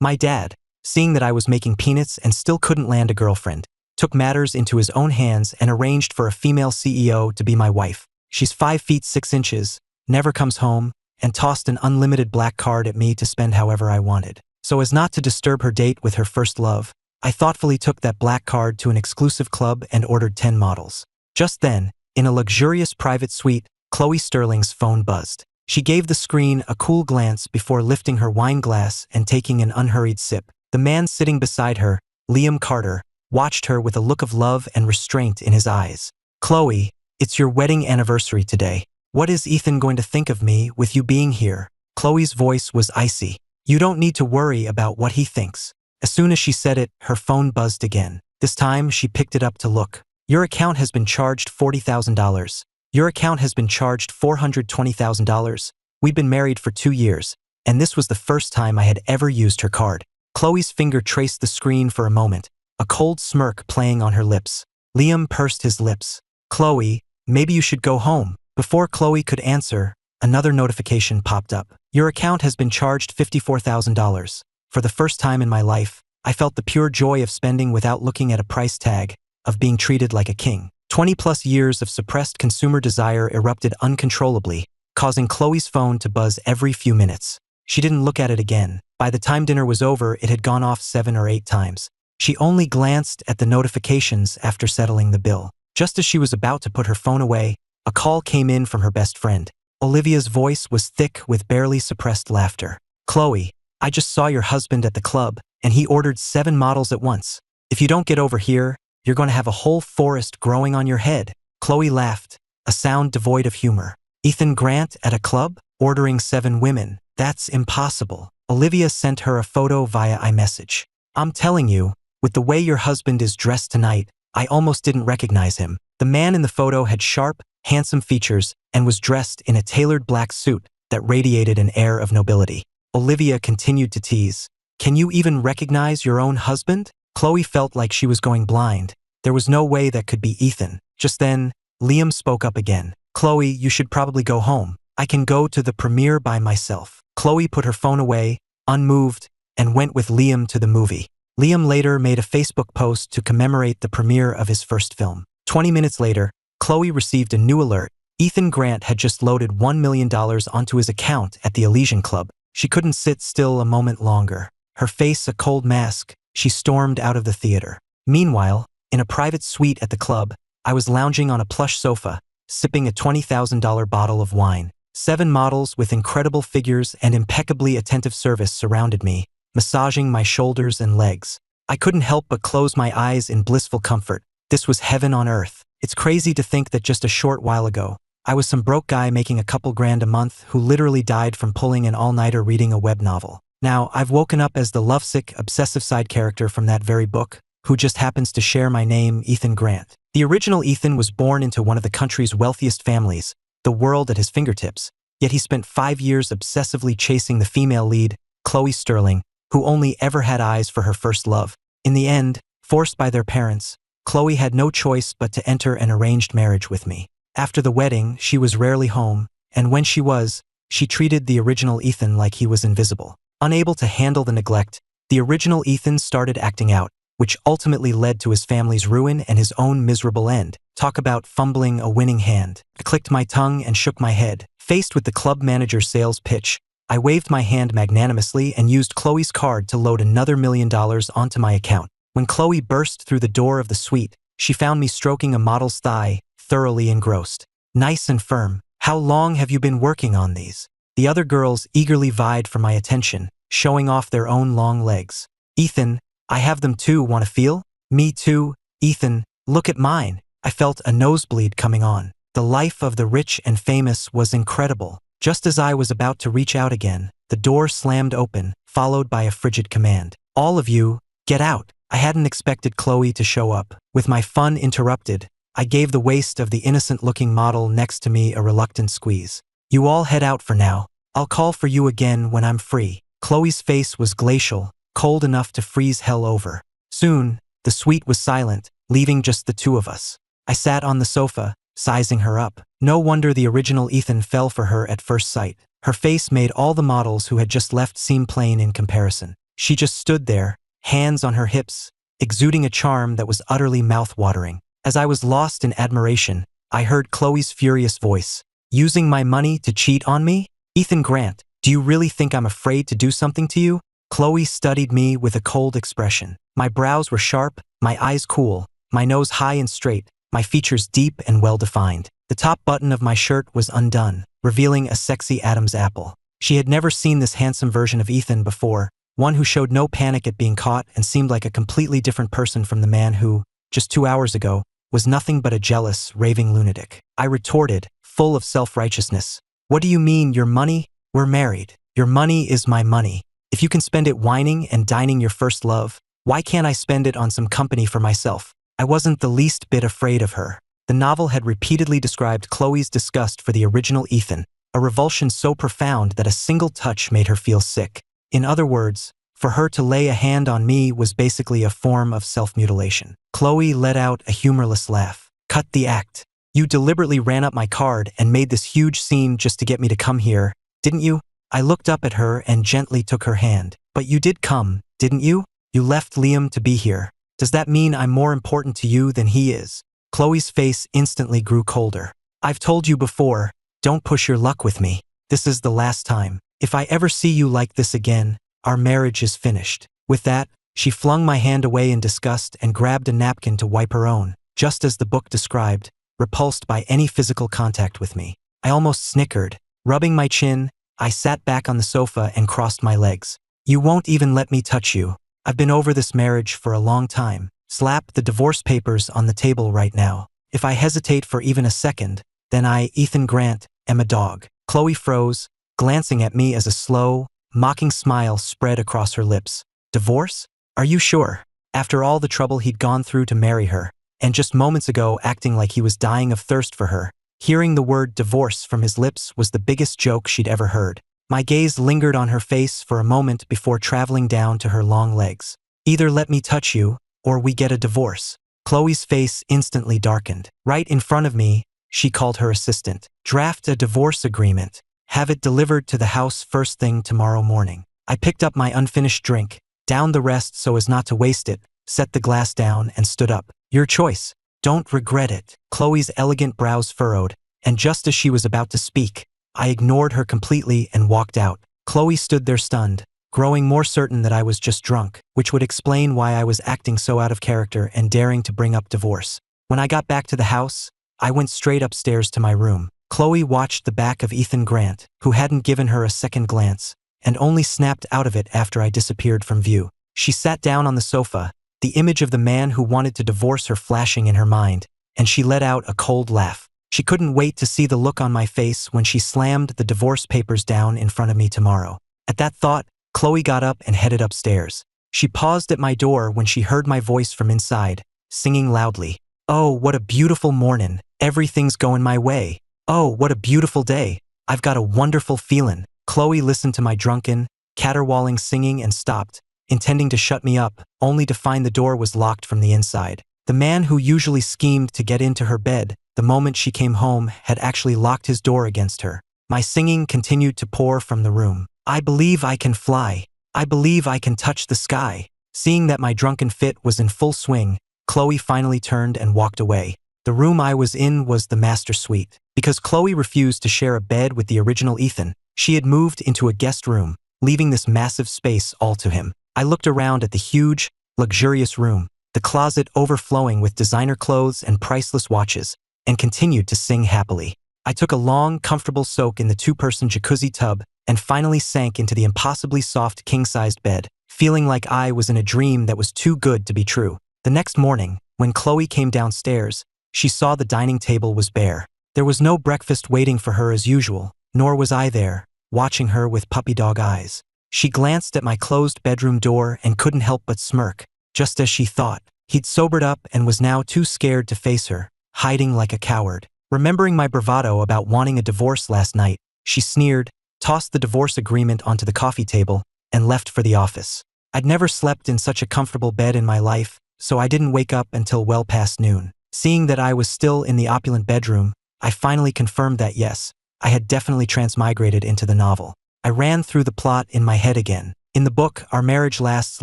My dad, seeing that I was making peanuts and still couldn't land a girlfriend, took matters into his own hands and arranged for a female CEO to be my wife. She's 5 feet 6 inches, never comes home, and tossed an unlimited black card at me to spend however I wanted. So as not to disturb her date with her first love, I thoughtfully took that black card to an exclusive club and ordered 10 models. Just then, in a luxurious private suite, Chloe Sterling's phone buzzed. She gave the screen a cool glance before lifting her wine glass and taking an unhurried sip. The man sitting beside her, Liam Carter, watched her with a look of love and restraint in his eyes. "Chloe, it's your wedding anniversary today. What is Ethan going to think of me with you being here?" Chloe's voice was icy. "You don't need to worry about what he thinks." As soon as she said it, her phone buzzed again. This time, she picked it up to look. "Your account has been charged $40,000. Your account has been charged $420,000. We'd been married for 2 years, and this was the first time I had ever used her card." Chloe's finger traced the screen for a moment, a cold smirk playing on her lips. Liam pursed his lips. "Chloe, maybe you should go home." Before Chloe could answer, another notification popped up. "Your account has been charged $54,000. For the first time in my life, I felt the pure joy of spending without looking at a price tag, of being treated like a king. 20-plus years of suppressed consumer desire erupted uncontrollably, causing Chloe's phone to buzz every few minutes. She didn't look at it again. By the time dinner was over, it had gone off 7 or 8 times. She only glanced at the notifications after settling the bill. Just as she was about to put her phone away, a call came in from her best friend. Olivia's voice was thick with barely suppressed laughter. "Chloe, I just saw your husband at the club, and he ordered 7 models at once. If you don't get over here, you're going to have a whole forest growing on your head." Chloe laughed, a sound devoid of humor. "Ethan Grant at a club? Ordering 7 women? That's impossible." Olivia sent her a photo via iMessage. "I'm telling you, with the way your husband is dressed tonight, I almost didn't recognize him." The man in the photo had sharp, handsome features and was dressed in a tailored black suit that radiated an air of nobility. Olivia continued to tease. "Can you even recognize your own husband?" Chloe felt like she was going blind. There was no way that could be Ethan. Just then, Liam spoke up again. "Chloe, you should probably go home. I can go to the premiere by myself." Chloe put her phone away, unmoved, and went with Liam to the movie. Liam later made a Facebook post to commemorate the premiere of his first film. 20 minutes later, Chloe received a new alert. Ethan Grant had just loaded $1 million onto his account at the Elysian Club. She couldn't sit still a moment longer. Her face a cold mask, she stormed out of the theater. Meanwhile, in a private suite at the club, I was lounging on a plush sofa, sipping a $20,000 bottle of wine. 7 models with incredible figures and impeccably attentive service surrounded me, massaging my shoulders and legs. I couldn't help but close my eyes in blissful comfort. This was heaven on earth. It's crazy to think that just a short while ago, I was some broke guy making a couple grand a month who literally died from pulling an all-nighter reading a web novel. Now, I've woken up as the lovesick, obsessive side character from that very book, who just happens to share my name, Ethan Grant. The original Ethan was born into one of the country's wealthiest families, the world at his fingertips, yet he spent 5 years obsessively chasing the female lead, Chloe Sterling, who only ever had eyes for her first love. In the end, forced by their parents, Chloe had no choice but to enter an arranged marriage with me. After the wedding, she was rarely home, and when she was, she treated the original Ethan like he was invisible. Unable to handle the neglect, the original Ethan started acting out, which ultimately led to his family's ruin and his own miserable end. Talk about fumbling a winning hand. I clicked my tongue and shook my head. Faced with the club manager's sales pitch, I waved my hand magnanimously and used Chloe's card to load another $1 million onto my account. When Chloe burst through the door of the suite, she found me stroking a model's thigh, thoroughly engrossed. "Nice and firm. How long have you been working on these?" The other girls eagerly vied for my attention, showing off their own long legs. "Ethan, I have them too, want to feel?" "Me too, Ethan, look at mine." I felt a nosebleed coming on. The life of the rich and famous was incredible. Just as I was about to reach out again, the door slammed open, followed by a frigid command. "All of you, get out." I hadn't expected Chloe to show up. With my fun interrupted, I gave the waist of the innocent-looking model next to me a reluctant squeeze. "You all head out for now. I'll call for you again when I'm free." Chloe's face was glacial, cold enough to freeze hell over. Soon, the suite was silent, leaving just the 2 of us. I sat on the sofa, sizing her up. No wonder the original Ethan fell for her at first sight. Her face made all the models who had just left seem plain in comparison. She just stood there, hands on her hips, exuding a charm that was utterly mouth-watering. As I was lost in admiration, I heard Chloe's furious voice. "Using my money to cheat on me? Ethan Grant, do you really think I'm afraid to do something to you?" Chloe studied me with a cold expression. My brows were sharp, my eyes cool, my nose high and straight, my features deep and well-defined. The top button of my shirt was undone, revealing a sexy Adam's apple. She had never seen this handsome version of Ethan before, one who showed no panic at being caught and seemed like a completely different person from the man who, just 2 hours ago, was nothing but a jealous, raving lunatic. I retorted, full of self-righteousness. "What do you mean, your money? We're married. Your money is my money. If you can spend it whining and dining your first love, why can't I spend it on some company for myself?" I wasn't the least bit afraid of her. The novel had repeatedly described Chloe's disgust for the original Ethan, a revulsion so profound that a single touch made her feel sick. In other words, for her to lay a hand on me was basically a form of self-mutilation. Chloe let out a humorless laugh. "Cut the act. You deliberately ran up my card and made this huge scene just to get me to come here, didn't you?" I looked up at her and gently took her hand. "But you did come, didn't you? You left Liam to be here. Does that mean I'm more important to you than he is?" Chloe's face instantly grew colder. "I've told you before, don't push your luck with me. This is the last time. If I ever see you like this again, our marriage is finished." With that, she flung my hand away in disgust and grabbed a napkin to wipe her own, just as the book described, repulsed by any physical contact with me. I almost snickered. Rubbing my chin, I sat back on the sofa and crossed my legs. "You won't even let me touch you. I've been over this marriage for a long time. Slap the divorce papers on the table right now. If I hesitate for even a second, then I, Ethan Grant, am a dog." Chloe froze, glancing at me as a slow, mocking smile spread across her lips. "Divorce? Are you sure?" After all the trouble he'd gone through to marry her, and just moments ago acting like he was dying of thirst for her, hearing the word divorce from his lips was the biggest joke she'd ever heard. My gaze lingered on her face for a moment before traveling down to her long legs. "Either let me touch you, or we get a divorce." Chloe's face instantly darkened. Right in front of me, she called her assistant. "Draft a divorce agreement. Have it delivered to the house first thing tomorrow morning." I picked up my unfinished drink, downed the rest so as not to waste it, set the glass down, and stood up. "Your choice. Don't regret it." Chloe's elegant brows furrowed, and just as she was about to speak, I ignored her completely and walked out. Chloe stood there stunned, growing more certain that I was just drunk, which would explain why I was acting so out of character and daring to bring up divorce. When I got back to the house, I went straight upstairs to my room. Chloe watched the back of Ethan Grant, who hadn't given her a second glance, and only snapped out of it after I disappeared from view. She sat down on the sofa, the image of the man who wanted to divorce her flashing in her mind, and she let out a cold laugh. She couldn't wait to see the look on my face when she slammed the divorce papers down in front of me tomorrow. At that thought, Chloe got up and headed upstairs. She paused at my door when she heard my voice from inside, singing loudly. "Oh, what a beautiful morning. Everything's going my way. Oh, what a beautiful day. I've got a wonderful feeling." Chloe listened to my drunken, caterwauling singing and stopped, intending to shut me up, only to find the door was locked from the inside. The man who usually schemed to get into her bed the moment she came home had actually locked his door against her. My singing continued to pour from the room. "I believe I can fly. I believe I can touch the sky." Seeing that my drunken fit was in full swing, Chloe finally turned and walked away. The room I was in was the master suite. Because Chloe refused to share a bed with the original Ethan, she had moved into a guest room, leaving this massive space all to him. I looked around at the huge, luxurious room, the closet overflowing with designer clothes and priceless watches, and continued to sing happily. I took a long, comfortable soak in the two-person jacuzzi tub and finally sank into the impossibly soft king-sized bed, feeling like I was in a dream that was too good to be true. The next morning, when Chloe came downstairs, she saw the dining table was bare. There was no breakfast waiting for her as usual, nor was I there, watching her with puppy dog eyes. She glanced at my closed bedroom door and couldn't help but smirk, just as she thought. He'd sobered up and was now too scared to face her, hiding like a coward. Remembering my bravado about wanting a divorce last night, she sneered, tossed the divorce agreement onto the coffee table, and left for the office. I'd never slept in such a comfortable bed in my life, so I didn't wake up until well past noon. Seeing that I was still in the opulent bedroom, I finally confirmed that yes, I had definitely transmigrated into the novel. I ran through the plot in my head again. In the book, our marriage lasts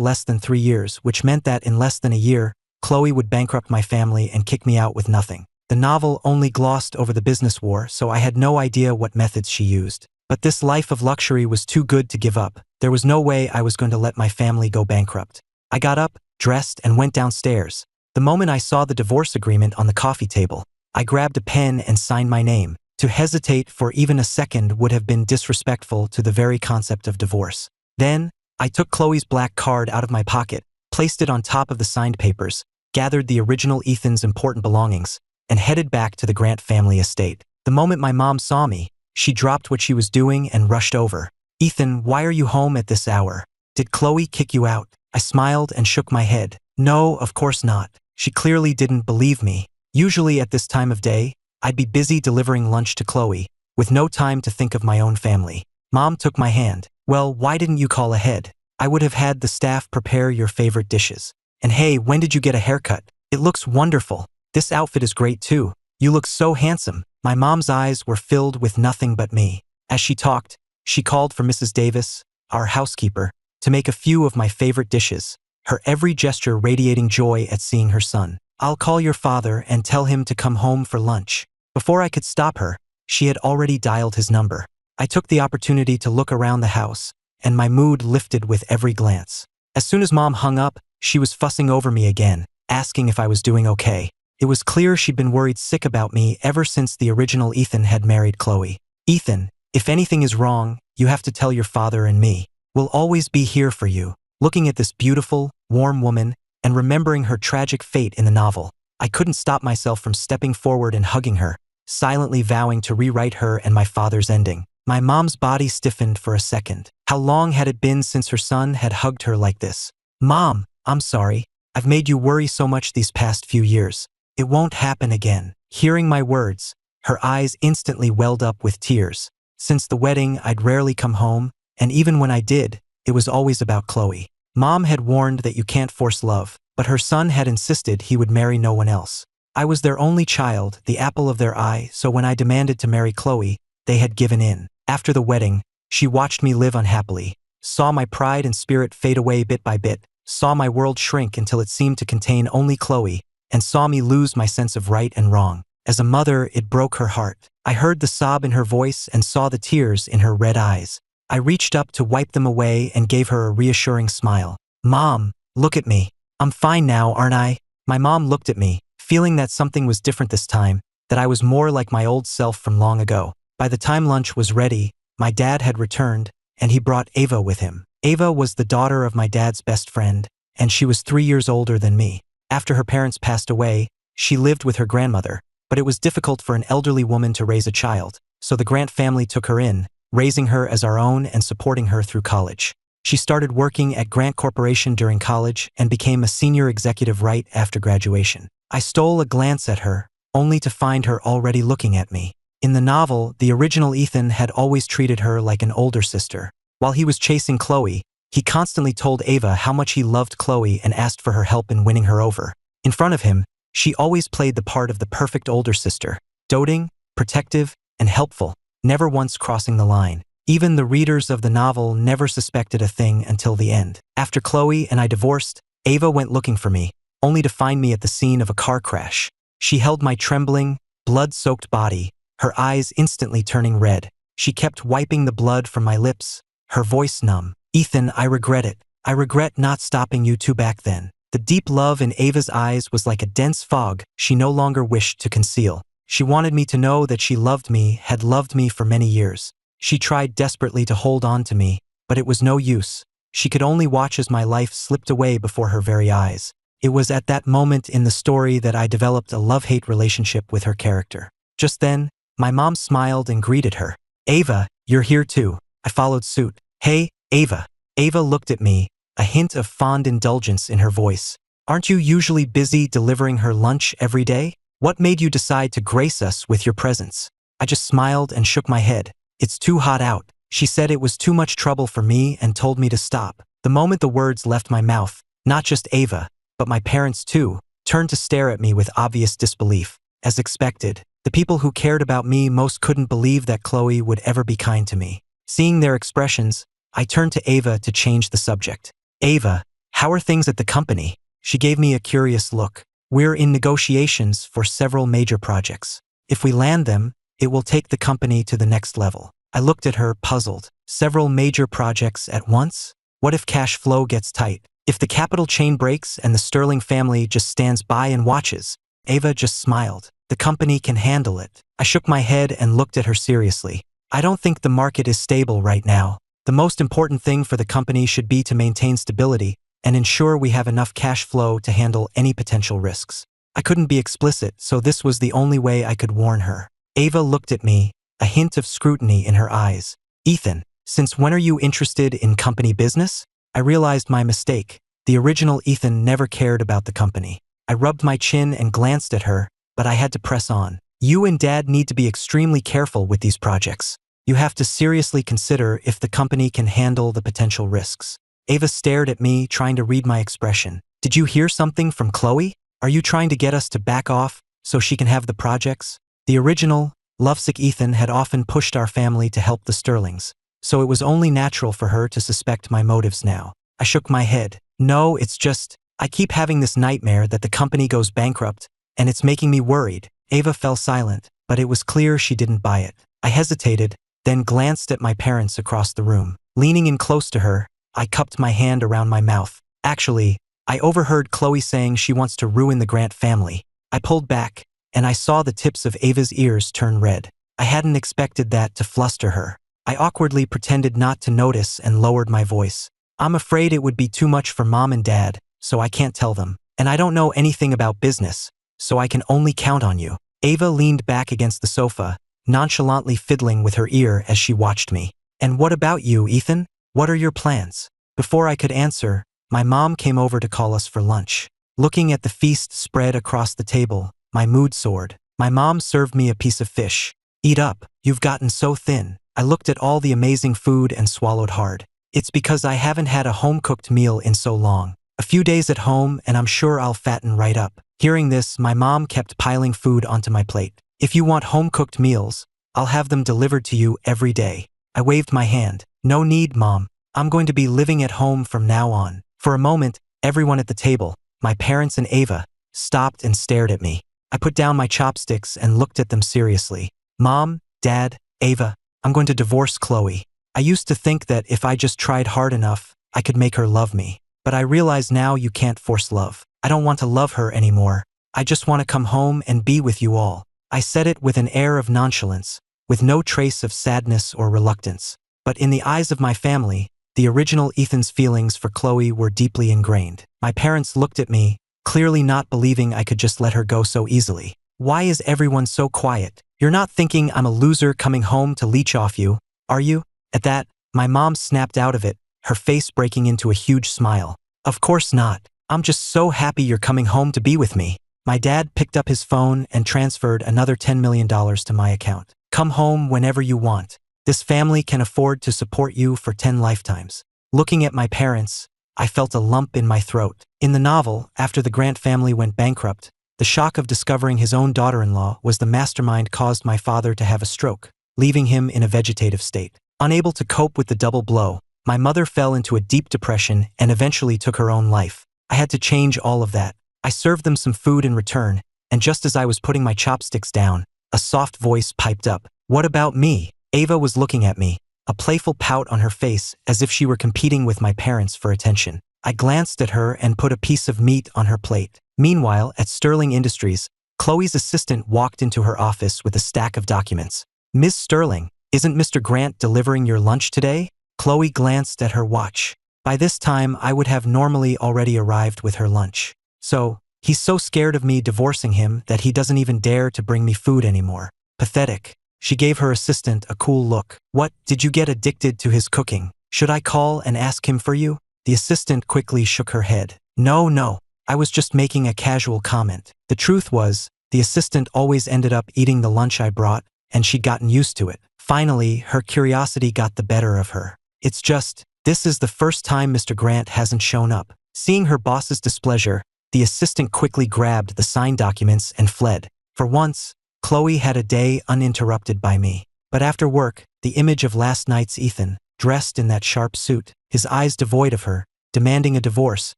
less than 3 years, which meant that in less than a year, Chloe would bankrupt my family and kick me out with nothing. The novel only glossed over the business war, so I had no idea what methods she used. But this life of luxury was too good to give up. There was no way I was going to let my family go bankrupt. I got up, dressed, and went downstairs. The moment I saw the divorce agreement on the coffee table, I grabbed a pen and signed my name. To hesitate for even a second would have been disrespectful to the very concept of divorce. Then, I took Chloe's black card out of my pocket, placed it on top of the signed papers, gathered the original Ethan's important belongings, and headed back to the Grant family estate. The moment my mom saw me, she dropped what she was doing and rushed over. "Ethan, why are you home at this hour? Did Chloe kick you out?" I smiled and shook my head. "No, of course not." She clearly didn't believe me. Usually at this time of day, I'd be busy delivering lunch to Chloe, with no time to think of my own family. Mom took my hand. "Well, why didn't you call ahead? I would have had the staff prepare your favorite dishes. And hey, when did you get a haircut? It looks wonderful. This outfit is great too. You look so handsome." My mom's eyes were filled with nothing but me. As she talked, she called for Mrs. Davis, our housekeeper, to make a few of my favorite dishes, her every gesture radiating joy at seeing her son. "I'll call your father and tell him to come home for lunch." Before I could stop her, she had already dialed his number. I took the opportunity to look around the house, and my mood lifted with every glance. As soon as Mom hung up, she was fussing over me again, asking if I was doing okay. It was clear she'd been worried sick about me ever since the original Ethan had married Chloe. "Ethan, if anything is wrong, you have to tell your father and me. We'll always be here for you." Looking at this beautiful, warm woman, and remembering her tragic fate in the novel, I couldn't stop myself from stepping forward and hugging her, silently vowing to rewrite her and my father's ending. My mom's body stiffened for a second. How long had it been since her son had hugged her like this? "Mom, I'm sorry. I've made you worry so much these past few years. It won't happen again." Hearing my words, her eyes instantly welled up with tears. Since the wedding, I'd rarely come home, and even when I did, it was always about Chloe. Mom had warned that you can't force love, but her son had insisted he would marry no one else. I was their only child, the apple of their eye, so when I demanded to marry Chloe, they had given in. After the wedding, she watched me live unhappily, saw my pride and spirit fade away bit by bit, saw my world shrink until it seemed to contain only Chloe, and saw me lose my sense of right and wrong. As a mother, it broke her heart. I heard the sob in her voice and saw the tears in her red eyes. I reached up to wipe them away and gave her a reassuring smile. "Mom, look at me. I'm fine now, aren't I?" My mom looked at me, feeling that something was different this time, that I was more like my old self from long ago. By the time lunch was ready, my dad had returned, and he brought Ava with him. Ava was the daughter of my dad's best friend, and she was 3 years older than me. After her parents passed away, she lived with her grandmother, but it was difficult for an elderly woman to raise a child, so the Grant family took her in, raising her as our own and supporting her through college. She started working at Grant Corporation during college and became a senior executive right after graduation. I stole a glance at her, only to find her already looking at me. In the novel, the original Ethan had always treated her like an older sister. While he was chasing Chloe, he constantly told Ava how much he loved Chloe and asked for her help in winning her over. In front of him, she always played the part of the perfect older sister, doting, protective, and helpful, never once crossing the line. Even the readers of the novel never suspected a thing until the end. After Chloe and I divorced, Ava went looking for me, only to find me at the scene of a car crash. She held my trembling, blood-soaked body, her eyes instantly turning red. She kept wiping the blood from my lips, her voice numb. "Ethan, I regret it. I regret not stopping you two back then." The deep love in Ava's eyes was like a dense fog she no longer wished to conceal. She wanted me to know that she loved me, had loved me for many years. She tried desperately to hold on to me, but it was no use. She could only watch as my life slipped away before her very eyes. It was at that moment in the story that I developed a love-hate relationship with her character. Just then, my mom smiled and greeted her. "Ava, you're here too." I followed suit. "Hey, Ava." Ava looked at me, a hint of fond indulgence in her voice. "Aren't you usually busy delivering her lunch every day? What made you decide to grace us with your presence?" I just smiled and shook my head. "It's too hot out." She said it was too much trouble for me and told me to stop. The moment the words left my mouth, not just Ava, but my parents too, turned to stare at me with obvious disbelief. As expected, the people who cared about me most couldn't believe that Chloe would ever be kind to me. Seeing their expressions, I turned to Ava to change the subject. Ava, how are things at the company? She gave me a curious look. We're in negotiations for several major projects. If we land them, it will take the company to the next level. I looked at her, puzzled. Several major projects at once? What if cash flow gets tight? If the capital chain breaks and the Sterling family just stands by and watches? Ava just smiled. The company can handle it. I shook my head and looked at her seriously. I don't think the market is stable right now. The most important thing for the company should be to maintain stability and ensure we have enough cash flow to handle any potential risks. I couldn't be explicit, so this was the only way I could warn her. Ava looked at me, a hint of scrutiny in her eyes. Ethan, since when are you interested in company business? I realized my mistake. The original Ethan never cared about the company. I rubbed my chin and glanced at her, but I had to press on. You and Dad need to be extremely careful with these projects. You have to seriously consider if the company can handle the potential risks. Ava stared at me, trying to read my expression. Did you hear something from Chloe? Are you trying to get us to back off so she can have the projects? The original, lovesick Ethan had often pushed our family to help the Sterlings, so it was only natural for her to suspect my motives now. I shook my head. No, it's just, I keep having this nightmare that the company goes bankrupt, and it's making me worried. Ava fell silent, but it was clear she didn't buy it. I hesitated, then glanced at my parents across the room. Leaning in close to her, I cupped my hand around my mouth. Actually, I overheard Chloe saying she wants to ruin the Grant family. I pulled back, and I saw the tips of Ava's ears turn red. I hadn't expected that to fluster her. I awkwardly pretended not to notice and lowered my voice. I'm afraid it would be too much for Mom and Dad, so I can't tell them. And I don't know anything about business, so I can only count on you. Ava leaned back against the sofa, nonchalantly fiddling with her ear as she watched me. And what about you, Ethan? What are your plans? Before I could answer, my mom came over to call us for lunch. Looking at the feast spread across the table, my mood soared. My mom served me a piece of fish. Eat up, you've gotten so thin. I looked at all the amazing food and swallowed hard. It's because I haven't had a home-cooked meal in so long. A few days at home and I'm sure I'll fatten right up. Hearing this, my mom kept piling food onto my plate. If you want home-cooked meals, I'll have them delivered to you every day. I waved my hand. No need, Mom. I'm going to be living at home from now on. For a moment, everyone at the table, my parents and Ava, stopped and stared at me. I put down my chopsticks and looked at them seriously. Mom, Dad, Ava, I'm going to divorce Chloe. I used to think that if I just tried hard enough, I could make her love me. But I realize now you can't force love. I don't want to love her anymore. I just want to come home and be with you all. I said it with an air of nonchalance, with no trace of sadness or reluctance. But in the eyes of my family, the original Ethan's feelings for Chloe were deeply ingrained. My parents looked at me, clearly not believing I could just let her go so easily. Why is everyone so quiet? You're not thinking I'm a loser coming home to leech off you, are you? At that, my mom snapped out of it, her face breaking into a huge smile. Of course not. I'm just so happy you're coming home to be with me. My dad picked up his phone and transferred another $10 million to my account. Come home whenever you want. This family can afford to support you for 10 lifetimes. Looking at my parents, I felt a lump in my throat. In the novel, after the Grant family went bankrupt, the shock of discovering his own daughter-in-law was the mastermind caused my father to have a stroke, leaving him in a vegetative state. Unable to cope with the double blow, my mother fell into a deep depression and eventually took her own life. I had to change all of that. I served them some food in return, and just as I was putting my chopsticks down, a soft voice piped up. What about me? Ava was looking at me, a playful pout on her face as if she were competing with my parents for attention. I glanced at her and put a piece of meat on her plate. Meanwhile, at Sterling Industries, Chloe's assistant walked into her office with a stack of documents. Ms. Sterling, isn't Mr. Grant delivering your lunch today? Chloe glanced at her watch. By this time, I would have normally already arrived with her lunch. So, he's so scared of me divorcing him that he doesn't even dare to bring me food anymore. Pathetic. She gave her assistant a cool look. What, did you get addicted to his cooking? Should I call and ask him for you? The assistant quickly shook her head. No, I was just making a casual comment. The truth was, the assistant always ended up eating the lunch I brought, and she'd gotten used to it. Finally, her curiosity got the better of her. It's just, this is the first time Mr. Grant hasn't shown up. Seeing her boss's displeasure, the assistant quickly grabbed the signed documents and fled. For once, Chloe had a day uninterrupted by me. But after work, the image of last night's Ethan dressed in that sharp suit, his eyes devoid of her, demanding a divorce,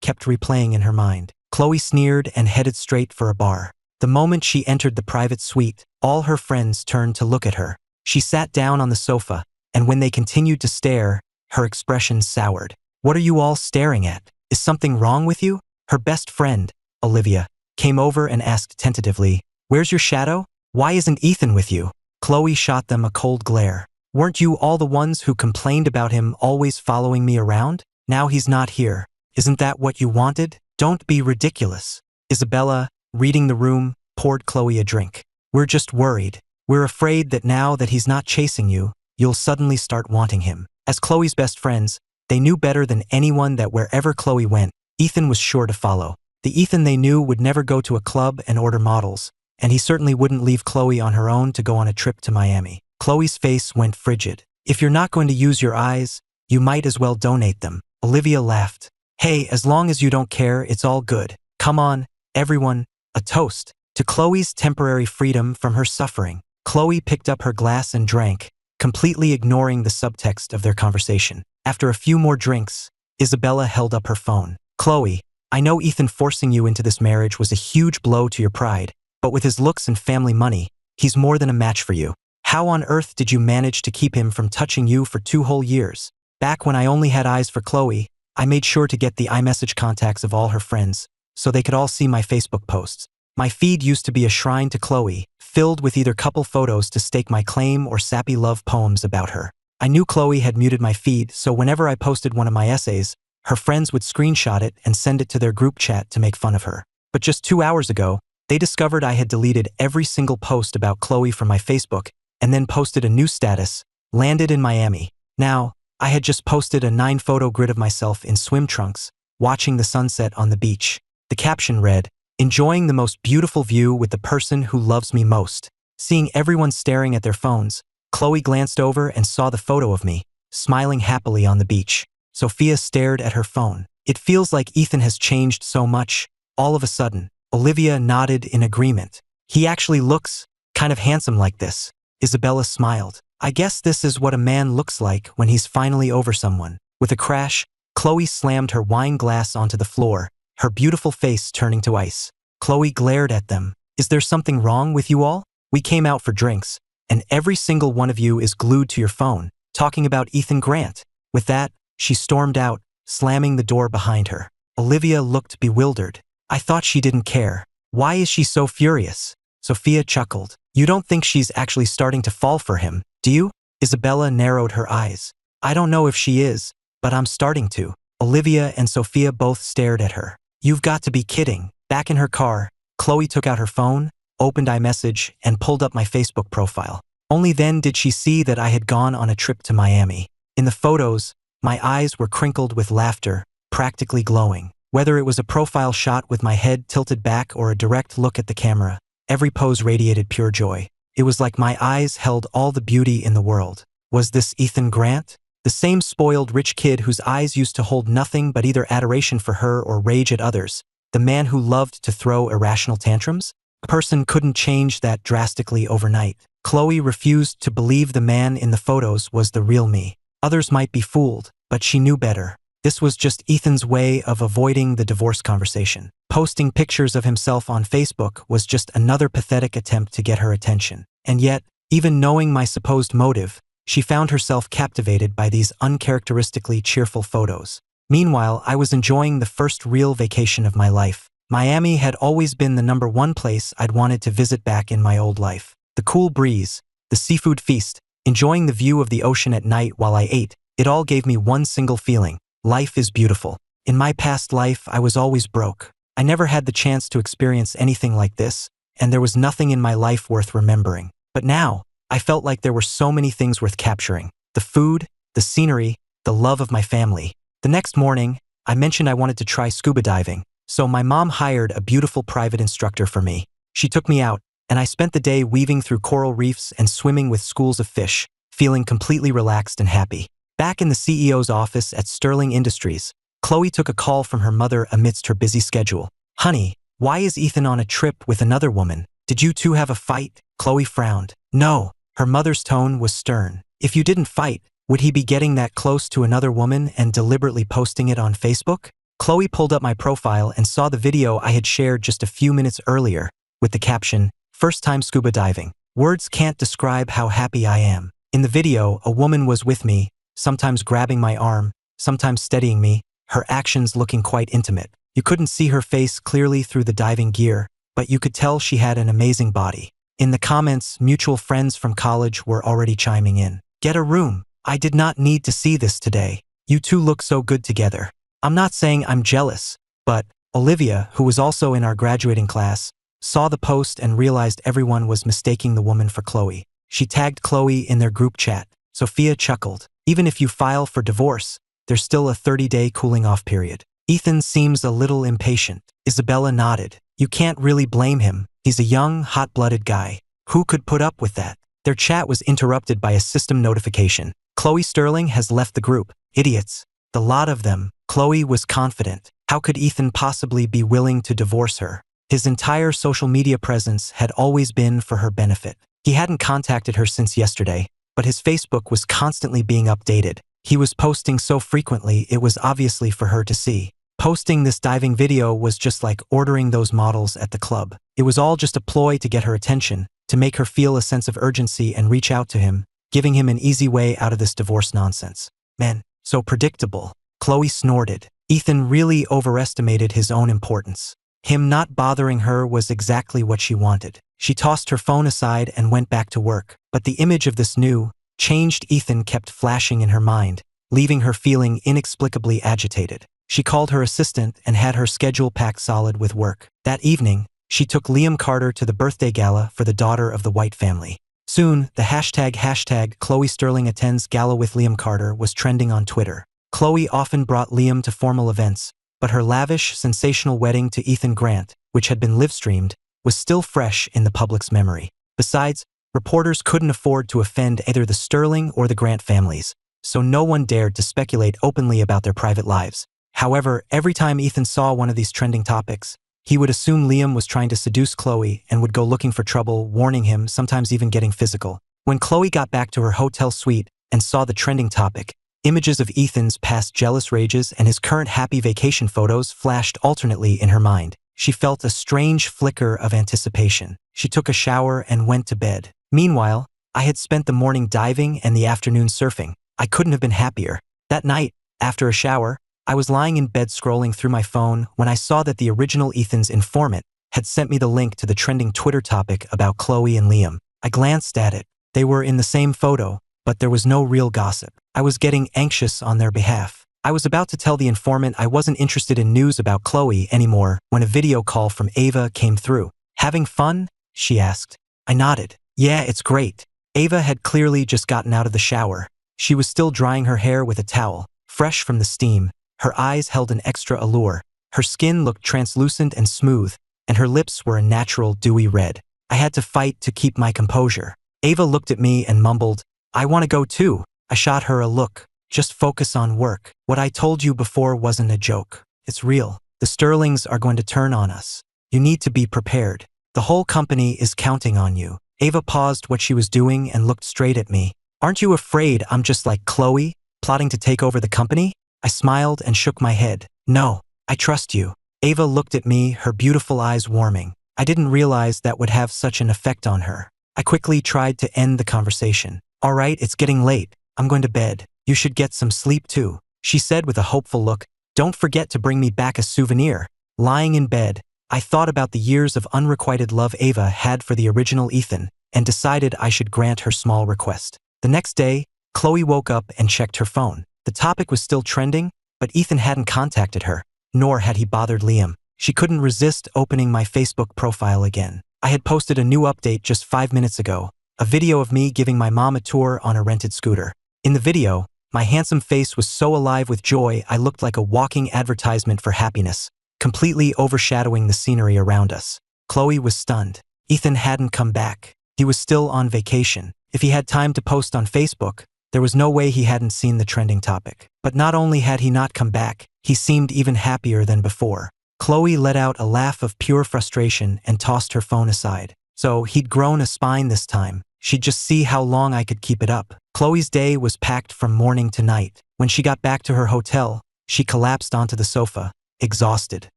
kept replaying in her mind. Chloe sneered and headed straight for a bar. The moment she entered the private suite, all her friends turned to look at her. She sat down on the sofa, and when they continued to stare, her expression soured. "What are you all staring at? Is something wrong with you?" Her best friend, Olivia, came over and asked tentatively, "Where's your shadow? Why isn't Ethan with you?" Chloe shot them a cold glare. "Weren't you all the ones who complained about him always following me around? Now he's not here. Isn't that what you wanted? Don't be ridiculous." Isabella, reading the room, poured Chloe a drink. "We're just worried. We're afraid that now that he's not chasing you, you'll suddenly start wanting him." As Chloe's best friends, they knew better than anyone that wherever Chloe went, Ethan was sure to follow. The Ethan they knew would never go to a club and order models, and he certainly wouldn't leave Chloe on her own to go on a trip to Miami. Chloe's face went frigid. "If you're not going to use your eyes, you might as well donate them." Olivia laughed. "Hey, as long as you don't care, it's all good. Come on, everyone, a toast to Chloe's temporary freedom from her suffering." Chloe picked up her glass and drank, completely ignoring the subtext of their conversation. After a few more drinks, Isabella held up her phone. "Chloe, I know Ethan forcing you into this marriage was a huge blow to your pride, but with his looks and family money, he's more than a match for you. How on earth did you manage to keep him from touching you for 2 whole years? Back when I only had eyes for Chloe, I made sure to get the iMessage contacts of all her friends, so they could all see my Facebook posts. My feed used to be a shrine to Chloe, filled with either couple photos to stake my claim or sappy love poems about her. I knew Chloe had muted my feed, so whenever I posted one of my essays, her friends would screenshot it and send it to their group chat to make fun of her. But just 2 hours ago, they discovered I had deleted every single post about Chloe from my Facebook and then posted a new status, landed in Miami. Now, I had just posted a 9-photo grid of myself in swim trunks, watching the sunset on the beach. The caption read, "Enjoying the most beautiful view with the person who loves me most." Seeing everyone staring at their phones, Chloe glanced over and saw the photo of me, smiling happily on the beach. Sophia stared at her phone. "It feels like Ethan has changed so much, all of a sudden." Olivia nodded in agreement. "He actually looks kind of handsome like this." Isabella smiled. "I guess this is what a man looks like when he's finally over someone." With a crash, Chloe slammed her wine glass onto the floor, her beautiful face turning to ice. Chloe glared at them. "Is there something wrong with you all? We came out for drinks, and every single one of you is glued to your phone, talking about Ethan Grant." With that, she stormed out, slamming the door behind her. Olivia looked bewildered. "I thought she didn't care. Why is she so furious?" Sophia chuckled. "You don't think she's actually starting to fall for him, do you?" Isabella narrowed her eyes. "I don't know if she is, but I'm starting to." Olivia and Sophia both stared at her. "You've got to be kidding." Back in her car, Chloe took out her phone, opened iMessage, and pulled up my Facebook profile. Only then did she see that I had gone on a trip to Miami. In the photos, my eyes were crinkled with laughter, practically glowing. Whether it was a profile shot with my head tilted back or a direct look at the camera, every pose radiated pure joy. It was like my eyes held all the beauty in the world. Was this Ethan Grant? The same spoiled rich kid whose eyes used to hold nothing but either adoration for her or rage at others? The man who loved to throw irrational tantrums? A person couldn't change that drastically overnight. Chloe refused to believe the man in the photos was the real me. Others might be fooled, but she knew better. This was just Ethan's way of avoiding the divorce conversation. Posting pictures of himself on Facebook was just another pathetic attempt to get her attention. And yet, even knowing my supposed motive, she found herself captivated by these uncharacteristically cheerful photos. Meanwhile, I was enjoying the first real vacation of my life. Miami had always been the #1 place I'd wanted to visit back in my old life. The cool breeze, the seafood feast, enjoying the view of the ocean at night while I ate, it all gave me one single feeling. Life is beautiful. In my past life, I was always broke. I never had the chance to experience anything like this, and there was nothing in my life worth remembering. But now, I felt like there were so many things worth capturing. The food, the scenery, the love of my family. The next morning, I mentioned I wanted to try scuba diving, so my mom hired a beautiful private instructor for me. She took me out, and I spent the day weaving through coral reefs and swimming with schools of fish, feeling completely relaxed and happy. Back in the CEO's office at Sterling Industries, Chloe took a call from her mother amidst her busy schedule. "Honey, why is Ethan on a trip with another woman? Did you two have a fight?" Chloe frowned. "No." Her mother's tone was stern. "If you didn't fight, Would he be getting that close to another woman and deliberately posting it on Facebook? Chloe pulled up my profile and saw the video I had shared just a few minutes earlier, with the caption, "First time scuba diving. Words can't describe how happy I am." In the video, a woman was with me, sometimes grabbing my arm, sometimes steadying me, her actions looking quite intimate. You couldn't see her face clearly through the diving gear, but you could tell she had an amazing body. In the comments, mutual friends from college were already chiming in. "Get a room. I did not need to see this today. You two look so good together." I'm not saying I'm jealous, but Olivia, who was also in our graduating class, saw the post and realized everyone was mistaking the woman for Chloe. She tagged Chloe in their group chat. Sophia chuckled. "Even if you file for divorce, there's still a 30-day cooling-off period." "Ethan seems a little impatient." Isabella nodded. "You can't really blame him. He's a young, hot-blooded guy. Who could put up with that?" Their chat was interrupted by a system notification. "Chloe Sterling has left the group. Idiots. The lot of them." Chloe was confident. How could Ethan possibly be willing to divorce her? His entire social media presence had always been for her benefit. He hadn't contacted her since yesterday, but his Facebook was constantly being updated. He was posting so frequently it was obviously for her to see. Posting this diving video was just like ordering those models at the club. It was all just a ploy to get her attention, to make her feel a sense of urgency and reach out to him, giving him an easy way out of this divorce nonsense. Man, so predictable. Chloe snorted. Ethan really overestimated his own importance. Him not bothering her was exactly what she wanted. She tossed her phone aside and went back to work, but the image of this new, changed Ethan kept flashing in her mind, leaving her feeling inexplicably agitated. She called her assistant and had her schedule packed solid with work. That evening, she took Liam Carter to the birthday gala for the daughter of the White family. Soon, the hashtag Chloe Sterling attends gala with Liam Carter was trending on Twitter. Chloe often brought Liam to formal events, but her lavish, sensational wedding to Ethan Grant, which had been live-streamed, was still fresh in the public's memory. Besides, reporters couldn't afford to offend either the Sterling or the Grant families, so no one dared to speculate openly about their private lives. However, every time Ethan saw one of these trending topics, he would assume Liam was trying to seduce Chloe and would go looking for trouble, warning him, sometimes even getting physical. When Chloe got back to her hotel suite and saw the trending topic, images of Ethan's past jealous rages and his current happy vacation photos flashed alternately in her mind. She felt a strange flicker of anticipation. She took a shower and went to bed. Meanwhile, I had spent the morning diving and the afternoon surfing. I couldn't have been happier. That night, after a shower, I was lying in bed scrolling through my phone when I saw that the original Ethan's informant had sent me the link to the trending Twitter topic about Chloe and Liam. I glanced at it. They were in the same photo, but there was no real gossip. I was getting anxious on their behalf. I was about to tell the informant I wasn't interested in news about Chloe anymore when a video call from Ava came through. "Having fun?" she asked. I nodded. "Yeah, it's great." Ava had clearly just gotten out of the shower. She was still drying her hair with a towel, fresh from the steam. Her eyes held an extra allure. Her skin looked translucent and smooth, and her lips were a natural dewy red. I had to fight to keep my composure. Ava looked at me and mumbled, "I want to go too." I shot her a look. "Just focus on work. What I told you before wasn't a joke. It's real. The Sterlings are going to turn on us. You need to be prepared. The whole company is counting on you." Ava paused what she was doing and looked straight at me. "Aren't you afraid I'm just like Chloe, plotting to take over the company?" I smiled and shook my head. "No, I trust you." Ava looked at me, her beautiful eyes warming. I didn't realize that would have such an effect on her. I quickly tried to end the conversation. "All right, it's getting late. I'm going to bed. You should get some sleep too," she said with a hopeful look. "Don't forget to bring me back a souvenir." Lying in bed, I thought about the years of unrequited love Ava had for the original Ethan and decided I should grant her small request. The next day, Chloe woke up and checked her phone. The topic was still trending, but Ethan hadn't contacted her, nor had he bothered Liam. She couldn't resist opening my Facebook profile again. I had posted a new update just 5 minutes ago, a video of me giving my mom a tour on a rented scooter. In the video, my handsome face was so alive with joy I looked like a walking advertisement for happiness, completely overshadowing the scenery around us. Chloe was stunned. Ethan hadn't come back. He was still on vacation. If he had time to post on Facebook, there was no way he hadn't seen the trending topic. But not only had he not come back, he seemed even happier than before. Chloe let out a laugh of pure frustration and tossed her phone aside. So he'd grown a spine this time. She'd just see how long I could keep it up. Chloe's day was packed from morning to night. When she got back to her hotel, she collapsed onto the sofa, exhausted.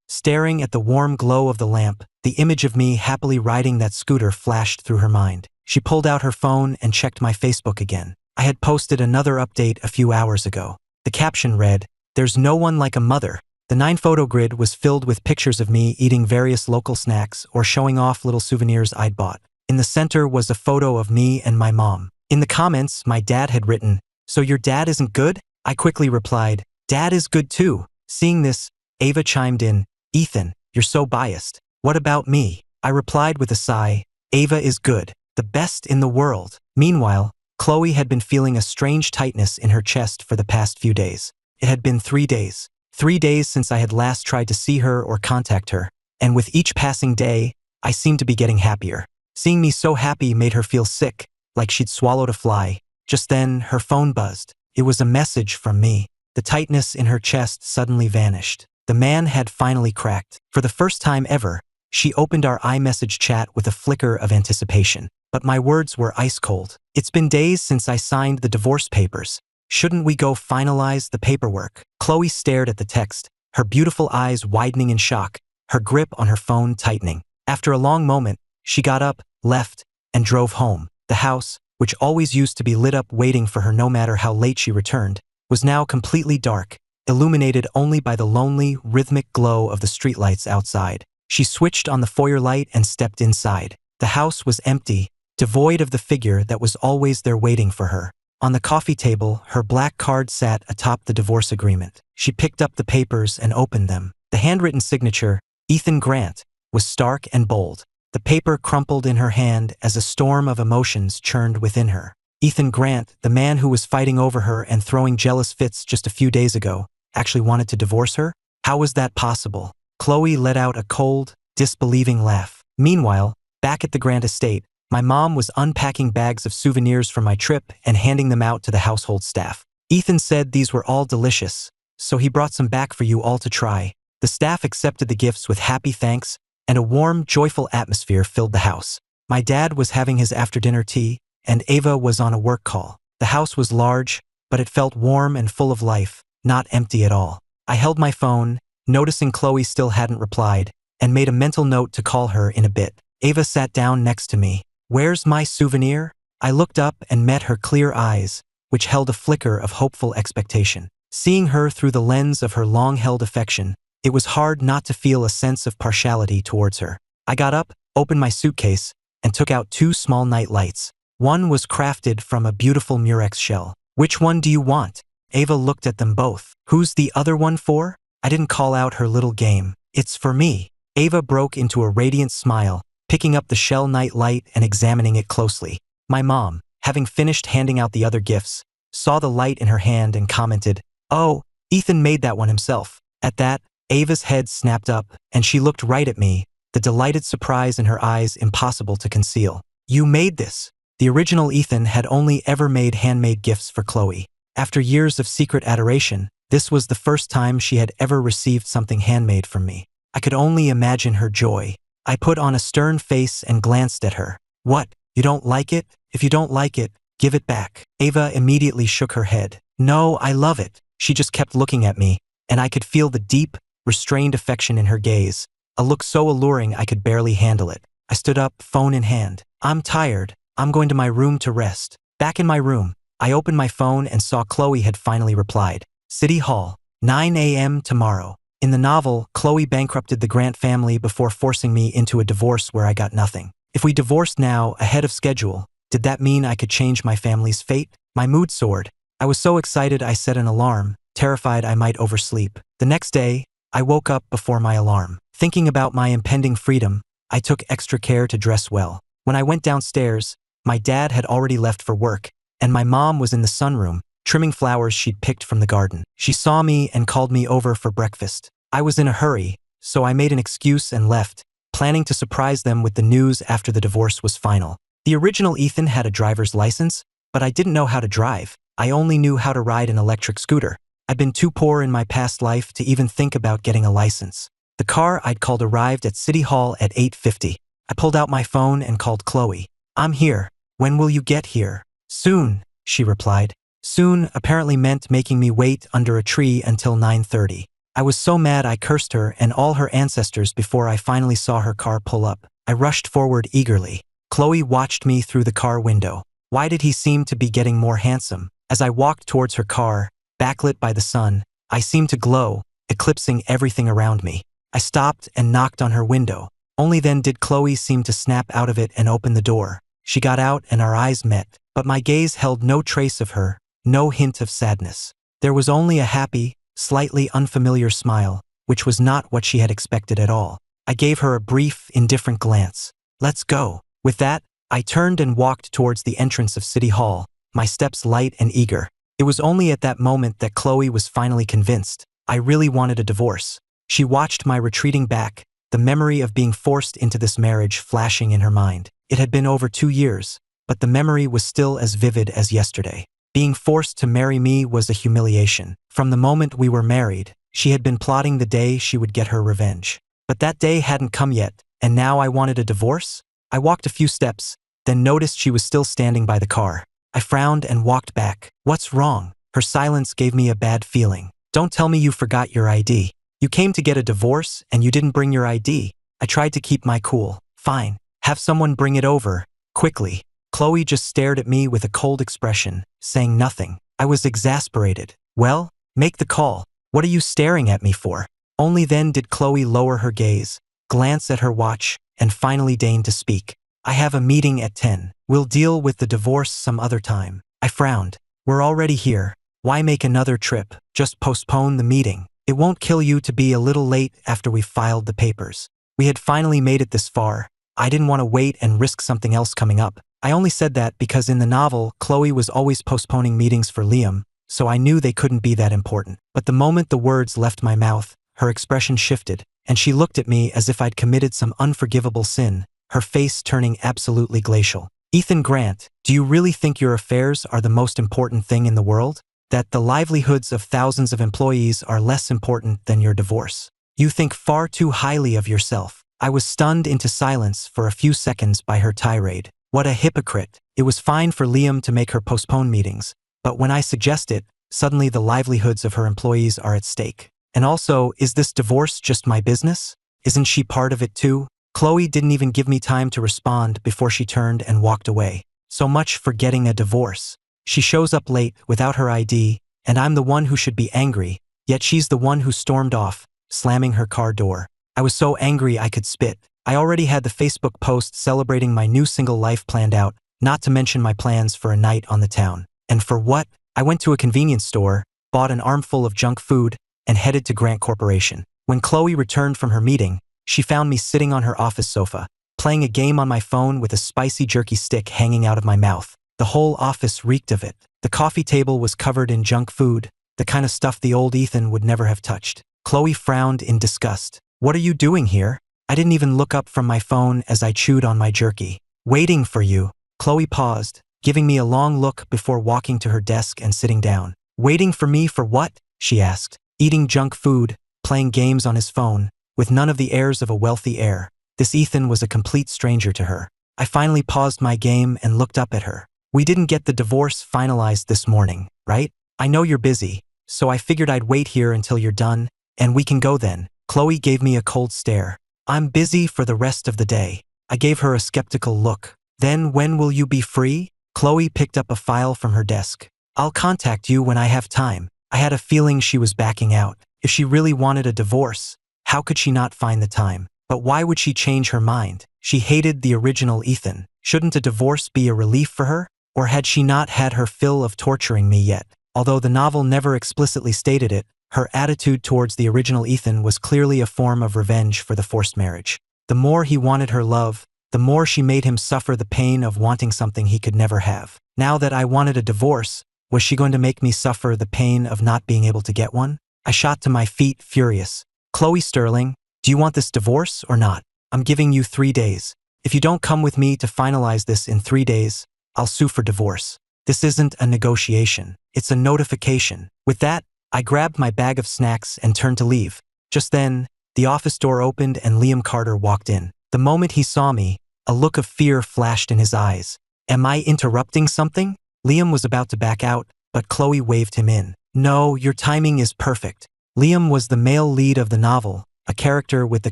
Staring at the warm glow of the lamp, the image of me happily riding that scooter flashed through her mind. She pulled out her phone and checked my Facebook again. I had posted another update a few hours ago. The caption read, "There's no one like a mother." The 9-photo grid was filled with pictures of me eating various local snacks or showing off little souvenirs I'd bought. In the center was a photo of me and my mom. In the comments, my dad had written, "So your dad isn't good?" I quickly replied, "Dad is good too." Seeing this, Ava chimed in, "Ethan, you're so biased. What about me?" I replied with a sigh, "Ava is good, the best in the world." Meanwhile, Chloe had been feeling a strange tightness in her chest for the past few days. It had been 3 days. 3 days since I had last tried to see her or contact her, and with each passing day, I seemed to be getting happier. Seeing me so happy made her feel sick, like she'd swallowed a fly. Just then, her phone buzzed. It was a message from me. The tightness in her chest suddenly vanished. The man had finally cracked. For the first time ever, she opened our iMessage chat with a flicker of anticipation. But my words were ice cold. "It's been days since I signed the divorce papers. Shouldn't we go finalize the paperwork?" Chloe stared at the text, her beautiful eyes widening in shock, her grip on her phone tightening. After a long moment, she got up, left, and drove home. The house, which always used to be lit up waiting for her no matter how late she returned, was now completely dark, illuminated only by the lonely, rhythmic glow of the streetlights outside. She switched on the foyer light and stepped inside. The house was empty, devoid of the figure that was always there waiting for her. On the coffee table, her black card sat atop the divorce agreement. She picked up the papers and opened them. The handwritten signature, Ethan Grant, was stark and bold. The paper crumpled in her hand as a storm of emotions churned within her. Ethan Grant, the man who was fighting over her and throwing jealous fits just a few days ago, actually wanted to divorce her? How was that possible? Chloe let out a cold, disbelieving laugh. Meanwhile, back at the Grant estate, my mom was unpacking bags of souvenirs from my trip and handing them out to the household staff. "Ethan said these were all delicious, so he brought some back for you all to try." The staff accepted the gifts with happy thanks, and a warm, joyful atmosphere filled the house. My dad was having his after-dinner tea, and Ava was on a work call. The house was large, but it felt warm and full of life, not empty at all. I held my phone, noticing Chloe still hadn't replied, and made a mental note to call her in a bit. Ava sat down next to me. "Where's my souvenir?" I looked up and met her clear eyes, which held a flicker of hopeful expectation. Seeing her through the lens of her long-held affection, it was hard not to feel a sense of partiality towards her. I got up, opened my suitcase, and took out 2 small night lights. One was crafted from a beautiful murex shell. "Which one do you want?" Ava looked at them both. "Who's the other one for?" I didn't call out her little game. "It's for me." Ava broke into a radiant smile, picking up the shell night light and examining it closely. My mom, having finished handing out the other gifts, saw the light in her hand and commented, "Oh, Ethan made that one himself." At that, Ava's head snapped up, and she looked right at me, the delighted surprise in her eyes impossible to conceal. "You made this?" The original Ethan had only ever made handmade gifts for Chloe. After years of secret adoration, this was the first time she had ever received something handmade from me. I could only imagine her joy. I put on a stern face and glanced at her. "What, you don't like it? If you don't like it, give it back." Ava immediately shook her head. "No, I love it." She just kept looking at me, and I could feel the deep, restrained affection in her gaze, a look so alluring I could barely handle it. I stood up, phone in hand. "I'm tired. I'm going to my room to rest." Back in my room, I opened my phone and saw Chloe had finally replied. "City Hall, 9 a.m. tomorrow." In the novel, Chloe bankrupted the Grant family before forcing me into a divorce where I got nothing. If we divorced now, ahead of schedule, did that mean I could change my family's fate? My mood soared. I was so excited I set an alarm, terrified I might oversleep. The next day, I woke up before my alarm. Thinking about my impending freedom, I took extra care to dress well. When I went downstairs, my dad had already left for work, and my mom was in the sunroom, trimming flowers she'd picked from the garden. She saw me and called me over for breakfast. I was in a hurry, so I made an excuse and left, planning to surprise them with the news after the divorce was final. The original Ethan had a driver's license, but I didn't know how to drive. I only knew how to ride an electric scooter. I'd been too poor in my past life to even think about getting a license. The car I'd called arrived at City Hall at 8:50. I pulled out my phone and called Chloe. "I'm here. When will you get here? Soon, she replied. Soon apparently meant making me wait under a tree until 9:30. I was so mad I cursed her and all her ancestors before I finally saw her car pull up. I rushed forward eagerly. Chloe watched me through the car window. Why did he seem to be getting more handsome? As I walked towards her car, backlit by the sun, I seemed to glow, eclipsing everything around me. I stopped and knocked on her window. Only then did Chloe seem to snap out of it and open the door. She got out and our eyes met, but my gaze held no trace of her, no hint of sadness. There was only a happy, slightly unfamiliar smile, which was not what she had expected at all. I gave her a brief, indifferent glance. Let's go. With that, I turned and walked towards the entrance of City Hall, my steps light and eager. It was only at that moment that Chloe was finally convinced. I really wanted a divorce. She watched my retreating back, the memory of being forced into this marriage flashing in her mind. It had been over 2 years, but the memory was still as vivid as yesterday. Being forced to marry me was a humiliation. From the moment we were married, she had been plotting the day she would get her revenge. But that day hadn't come yet, and now I wanted a divorce? I walked a few steps, then noticed she was still standing by the car. I frowned and walked back. What's wrong? Her silence gave me a bad feeling. Don't tell me you forgot your ID. You came to get a divorce and you didn't bring your ID. I tried to keep my cool. Fine. Have someone bring it over. Quickly. Chloe just stared at me with a cold expression, saying nothing. I was exasperated. Well, make the call. What are you staring at me for? Only then did Chloe lower her gaze, glance at her watch, and finally deign to speak. I have a meeting at 10. We'll deal with the divorce some other time. I frowned. We're already here. Why make another trip? Just postpone the meeting. It won't kill you to be a little late after we've filed the papers. We had finally made it this far. I didn't want to wait and risk something else coming up. I only said that because in the novel, Chloe was always postponing meetings for Liam, so I knew they couldn't be that important. But the moment the words left my mouth, her expression shifted, and she looked at me as if I'd committed some unforgivable sin, her face turning absolutely glacial. Ethan Grant, do you really think your affairs are the most important thing in the world? That the livelihoods of thousands of employees are less important than your divorce? You think far too highly of yourself. I was stunned into silence for a few seconds by her tirade. What a hypocrite. It was fine for Liam to make her postpone meetings, but when I suggest it, suddenly the livelihoods of her employees are at stake. And also, is this divorce just my business? Isn't she part of it too? Chloe didn't even give me time to respond before she turned and walked away. So much for getting a divorce. She shows up late without her ID, and I'm the one who should be angry, yet she's the one who stormed off, slamming her car door. I was so angry I could spit. I already had the Facebook post celebrating my new single life planned out, not to mention my plans for a night on the town. And for what? I went to a convenience store, bought an armful of junk food, and headed to Grant Corporation. When Chloe returned from her meeting, she found me sitting on her office sofa, playing a game on my phone with a spicy jerky stick hanging out of my mouth. The whole office reeked of it. The coffee table was covered in junk food, the kind of stuff the old Ethan would never have touched. Chloe frowned in disgust. What are you doing here? I didn't even look up from my phone as I chewed on my jerky. Waiting for you. Chloe paused, giving me a long look before walking to her desk and sitting down. Waiting for me for what? She asked. Eating junk food, playing games on his phone, with none of the airs of a wealthy heir. This Ethan was a complete stranger to her. I finally paused my game and looked up at her. We didn't get the divorce finalized this morning, right? I know you're busy, so I figured I'd wait here until you're done, and we can go then. Chloe gave me a cold stare. I'm busy for the rest of the day. I gave her a skeptical look. Then when will you be free? Chloe picked up a file from her desk. I'll contact you when I have time. I had a feeling she was backing out. If she really wanted a divorce, how could she not find the time? But why would she change her mind? She hated the original Ethan. Shouldn't a divorce be a relief for her? Or had she not had her fill of torturing me yet? Although the novel never explicitly stated it, her attitude towards the original Ethan was clearly a form of revenge for the forced marriage. The more he wanted her love, the more she made him suffer the pain of wanting something he could never have. Now that I wanted a divorce, was she going to make me suffer the pain of not being able to get one? I shot to my feet, furious. Chloe Sterling, do you want this divorce or not? I'm giving you 3 days. If you don't come with me to finalize this in 3 days, I'll sue for divorce. This isn't a negotiation. It's a notification. With that, I grabbed my bag of snacks and turned to leave. Just then, the office door opened and Liam Carter walked in. The moment he saw me, a look of fear flashed in his eyes. Am I interrupting something? Liam was about to back out, but Chloe waved him in. No, your timing is perfect. Liam was the male lead of the novel, a character with the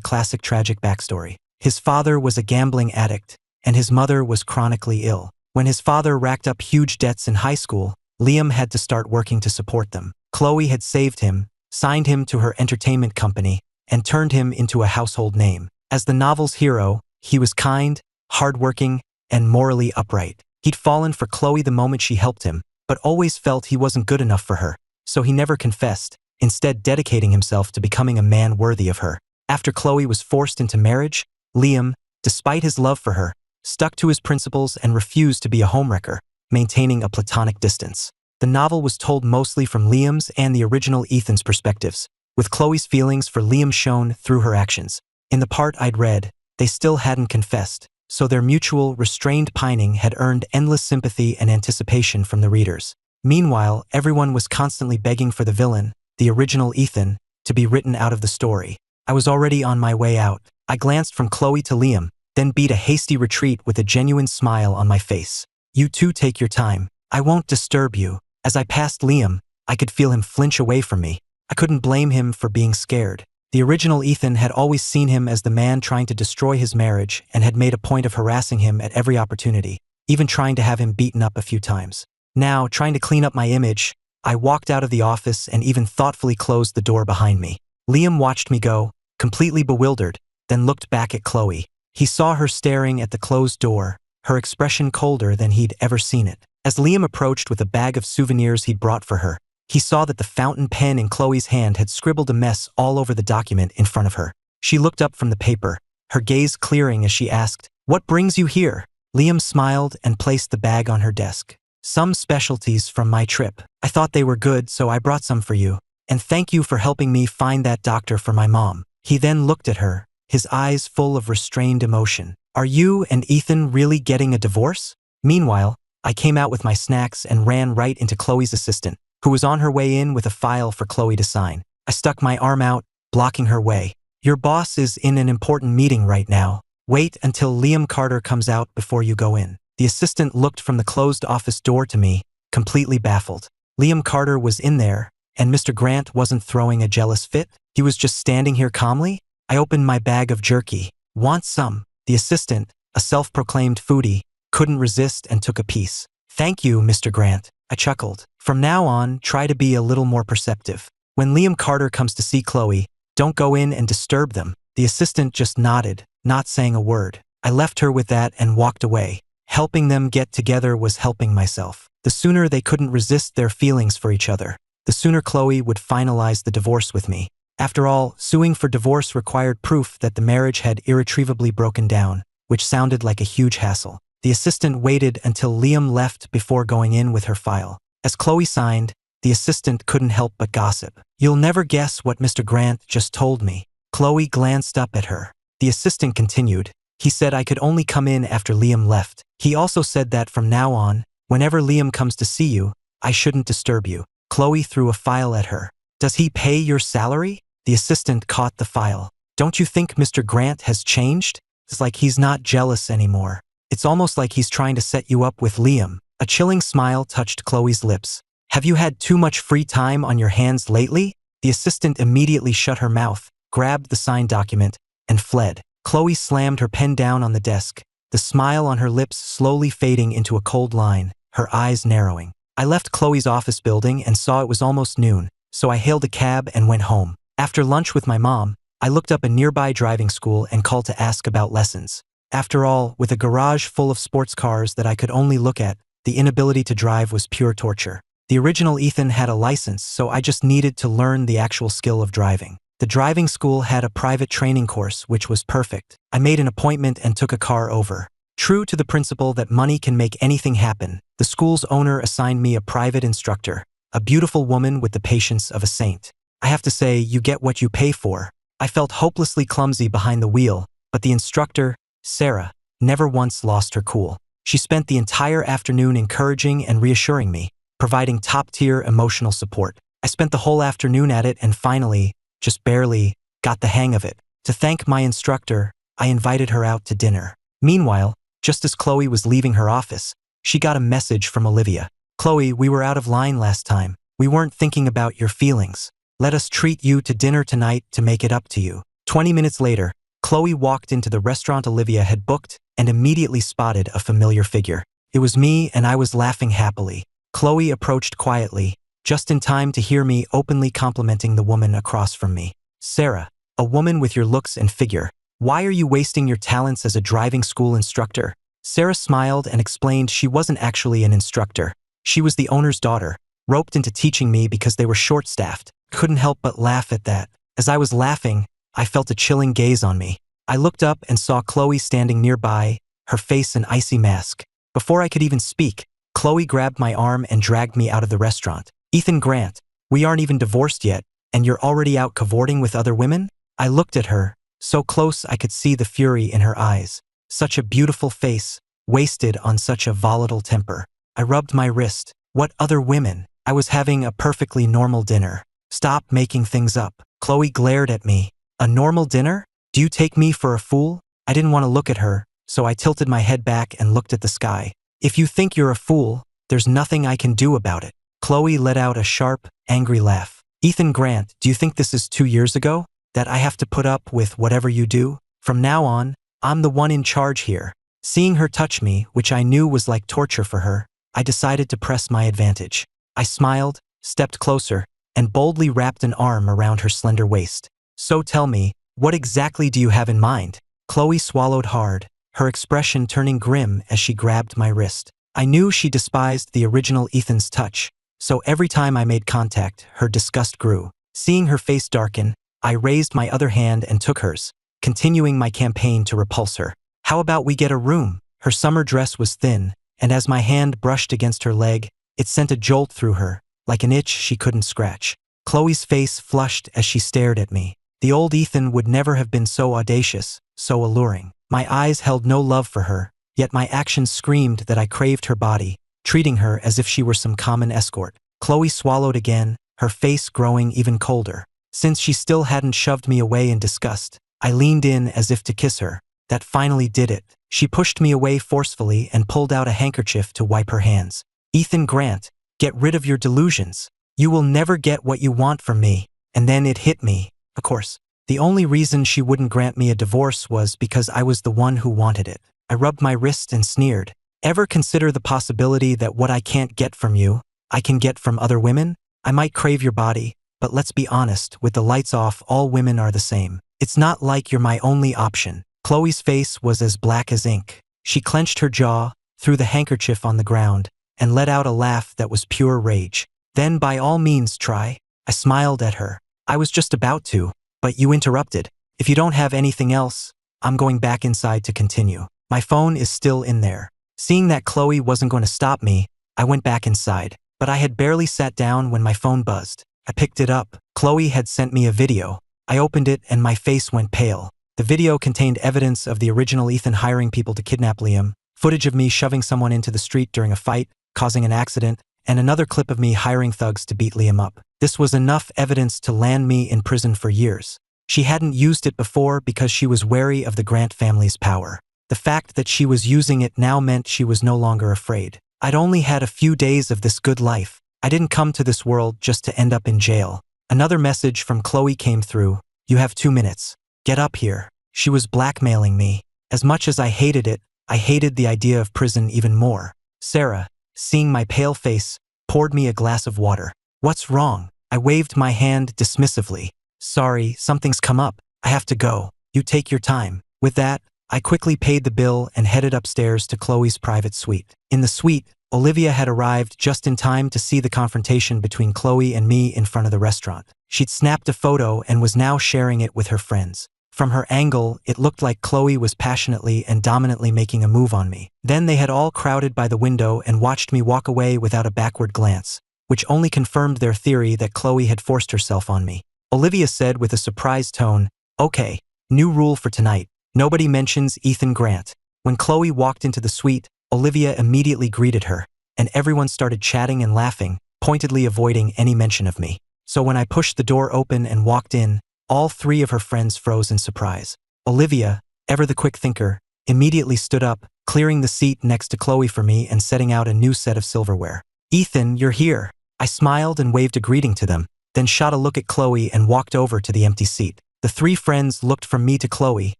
classic tragic backstory. His father was a gambling addict, and his mother was chronically ill. When his father racked up huge debts in high school, Liam had to start working to support them. Chloe had saved him, signed him to her entertainment company, and turned him into a household name. As the novel's hero, he was kind, hardworking, and morally upright. He'd fallen for Chloe the moment she helped him, but always felt he wasn't good enough for her, so he never confessed, instead dedicating himself to becoming a man worthy of her. After Chloe was forced into marriage, Liam, despite his love for her, stuck to his principles and refused to be a homewrecker, maintaining a platonic distance. The novel was told mostly from Liam's and the original Ethan's perspectives, with Chloe's feelings for Liam shown through her actions. In the part I'd read, they still hadn't confessed, so their mutual, restrained pining had earned endless sympathy and anticipation from the readers. Meanwhile, everyone was constantly begging for the villain, the original Ethan, to be written out of the story. I was already on my way out. I glanced from Chloe to Liam, then beat a hasty retreat with a genuine smile on my face. You two take your time. I won't disturb you. As I passed Liam, I could feel him flinch away from me. I couldn't blame him for being scared. The original Ethan had always seen him as the man trying to destroy his marriage and had made a point of harassing him at every opportunity, even trying to have him beaten up a few times. Now, trying to clean up my image, I walked out of the office and even thoughtfully closed the door behind me. Liam watched me go, completely bewildered, then looked back at Chloe. He saw her staring at the closed door, her expression colder than he'd ever seen it. As Liam approached with a bag of souvenirs he'd brought for her, he saw that the fountain pen in Chloe's hand had scribbled a mess all over the document in front of her. She looked up from the paper, her gaze clearing as she asked, "What brings you here?" Liam smiled and placed the bag on her desk. "Some specialties from my trip. I thought they were good, so I brought some for you. And thank you for helping me find that doctor for my mom." He then looked at her, his eyes full of restrained emotion. "Are you and Ethan really getting a divorce?" Meanwhile, I came out with my snacks and ran right into Chloe's assistant, who was on her way in with a file for Chloe to sign. I stuck my arm out, blocking her way. "Your boss is in an important meeting right now. Wait until Liam Carter comes out before you go in." The assistant looked from the closed office door to me, completely baffled. Liam Carter was in there, and Mr. Grant wasn't throwing a jealous fit. He was just standing here calmly. I opened my bag of jerky. "Want some?" The assistant, a self-proclaimed foodie, couldn't resist and took a piece. "Thank you, Mr. Grant." I chuckled. "From now on, try to be a little more perceptive. When Liam Carter comes to see Chloe, don't go in and disturb them." The assistant just nodded, not saying a word. I left her with that and walked away. Helping them get together was helping myself. The sooner they couldn't resist their feelings for each other, the sooner Chloe would finalize the divorce with me. After all, suing for divorce required proof that the marriage had irretrievably broken down, which sounded like a huge hassle. The assistant waited until Liam left before going in with her file. As Chloe signed, the assistant couldn't help but gossip. "You'll never guess what Mr. Grant just told me." Chloe glanced up at her. The assistant continued, "He said I could only come in after Liam left. He also said that from now on, whenever Liam comes to see you, I shouldn't disturb you." Chloe threw a file at her. "Does he pay your salary?" The assistant caught the file. "Don't you think Mr. Grant has changed? It's like he's not jealous anymore. It's almost like he's trying to set you up with Liam." A chilling smile touched Chloe's lips. "Have you had too much free time on your hands lately?" The assistant immediately shut her mouth, grabbed the signed document, and fled. Chloe slammed her pen down on the desk, the smile on her lips slowly fading into a cold line, her eyes narrowing. I left Chloe's office building and saw it was almost noon, so I hailed a cab and went home. After lunch with my mom, I looked up a nearby driving school and called to ask about lessons. After all, with a garage full of sports cars that I could only look at, the inability to drive was pure torture. The original Ethan had a license, so I just needed to learn the actual skill of driving. The driving school had a private training course, which was perfect. I made an appointment and took a car over. True to the principle that money can make anything happen, the school's owner assigned me a private instructor, a beautiful woman with the patience of a saint. I have to say, you get what you pay for. I felt hopelessly clumsy behind the wheel, but the instructor, Sarah, never once lost her cool. She spent the entire afternoon encouraging and reassuring me, providing top-tier emotional support. I spent the whole afternoon at it and finally, just barely, got the hang of it. To thank my instructor, I invited her out to dinner. Meanwhile, just as Chloe was leaving her office, She got a message from Olivia. Chloe, we were out of line last time. We weren't thinking about your feelings. Let us treat you to dinner tonight to make it up to you. 20 minutes later, Chloe walked into the restaurant Olivia had booked and immediately spotted a familiar figure. It was me, and I was laughing happily. Chloe approached quietly, just in time to hear me openly complimenting the woman across from me. Sarah, a woman with your looks and figure. Why are you wasting your talents as a driving school instructor? Sarah smiled and explained she wasn't actually an instructor. She was the owner's daughter, roped into teaching me because they were short-staffed. Couldn't help but laugh at that. As I was laughing, I felt a chilling gaze on me. I looked up and saw Chloe standing nearby, her face an icy mask. Before I could even speak, Chloe grabbed my arm and dragged me out of the restaurant. Ethan Grant, we aren't even divorced yet, and you're already out cavorting with other women? I looked at her, so close I could see the fury in her eyes. Such a beautiful face, wasted on such a volatile temper. I rubbed my wrist. What other women? I was having a perfectly normal dinner. Stop making things up. Chloe glared at me. A normal dinner? Do you take me for a fool? I didn't want to look at her, so I tilted my head back and looked at the sky. If you think you're a fool, there's nothing I can do about it. Chloe let out a sharp, angry laugh. Ethan Grant, do you think this is 2 years ago? That I have to put up with whatever you do? From now on, I'm the one in charge here. Seeing her touch me, which I knew was like torture for her, I decided to press my advantage. I smiled, stepped closer, and boldly wrapped an arm around her slender waist. So tell me, what exactly do you have in mind? Chloe swallowed hard, her expression turning grim as she grabbed my wrist. I knew she despised the original Ethan's touch, so every time I made contact, her disgust grew. Seeing her face darken, I raised my other hand and took hers, continuing my campaign to repulse her. How about we get a room? Her summer dress was thin, and as my hand brushed against her leg, it sent a jolt through her, like an itch she couldn't scratch. Chloe's face flushed as she stared at me. The old Ethan would never have been so audacious, so alluring. My eyes held no love for her, yet my actions screamed that I craved her body, treating her as if she were some common escort. Chloe swallowed again, her face growing even colder. Since she still hadn't shoved me away in disgust, I leaned in as if to kiss her. That finally did it. She pushed me away forcefully and pulled out a handkerchief to wipe her hands. Ethan Grant, get rid of your delusions. You will never get what you want from me. And then it hit me. Of course, the only reason she wouldn't grant me a divorce was because I was the one who wanted it. I rubbed my wrist and sneered. Ever consider the possibility that what I can't get from you, I can get from other women? I might crave your body, but let's be honest, with the lights off, all women are the same. It's not like you're my only option. Chloe's face was as black as ink. She clenched her jaw, threw the handkerchief on the ground, and let out a laugh that was pure rage. Then by all means try. I smiled at her. I was just about to, but you interrupted. If you don't have anything else, I'm going back inside to continue. My phone is still in there. Seeing that Chloe wasn't going to stop me, I went back inside, but I had barely sat down when my phone buzzed. I picked it up. Chloe had sent me a video. I opened it and my face went pale. The video contained evidence of the original Ethan hiring people to kidnap Liam, footage of me shoving someone into the street during a fight, causing an accident, and another clip of me hiring thugs to beat Liam up. This was enough evidence to land me in prison for years. She hadn't used it before because she was wary of the Grant family's power. The fact that she was using it now meant she was no longer afraid. I'd only had a few days of this good life. I didn't come to this world just to end up in jail. Another message from Chloe came through. You have 2 minutes. Get up here. She was blackmailing me. As much as I hated it, I hated the idea of prison even more. Sarah, seeing my pale face, poured me a glass of water. What's wrong? I waved my hand dismissively. Sorry, something's come up. I have to go. You take your time. With that, I quickly paid the bill and headed upstairs to Chloe's private suite. In the suite, Olivia had arrived just in time to see the confrontation between Chloe and me in front of the restaurant. She'd snapped a photo and was now sharing it with her friends. From her angle, it looked like Chloe was passionately and dominantly making a move on me. Then they had all crowded by the window and watched me walk away without a backward glance, which only confirmed their theory that Chloe had forced herself on me. Olivia said with a surprised tone, "Okay, new rule for tonight. Nobody mentions Ethan Grant." When Chloe walked into the suite, Olivia immediately greeted her, and everyone started chatting and laughing, pointedly avoiding any mention of me. So when I pushed the door open and walked in, all 3 of her friends froze in surprise. Olivia, ever the quick thinker, immediately stood up, clearing the seat next to Chloe for me and setting out a new set of silverware. "Ethan, you're here." I smiled and waved a greeting to them, then shot a look at Chloe and walked over to the empty seat. The three friends looked from me to Chloe,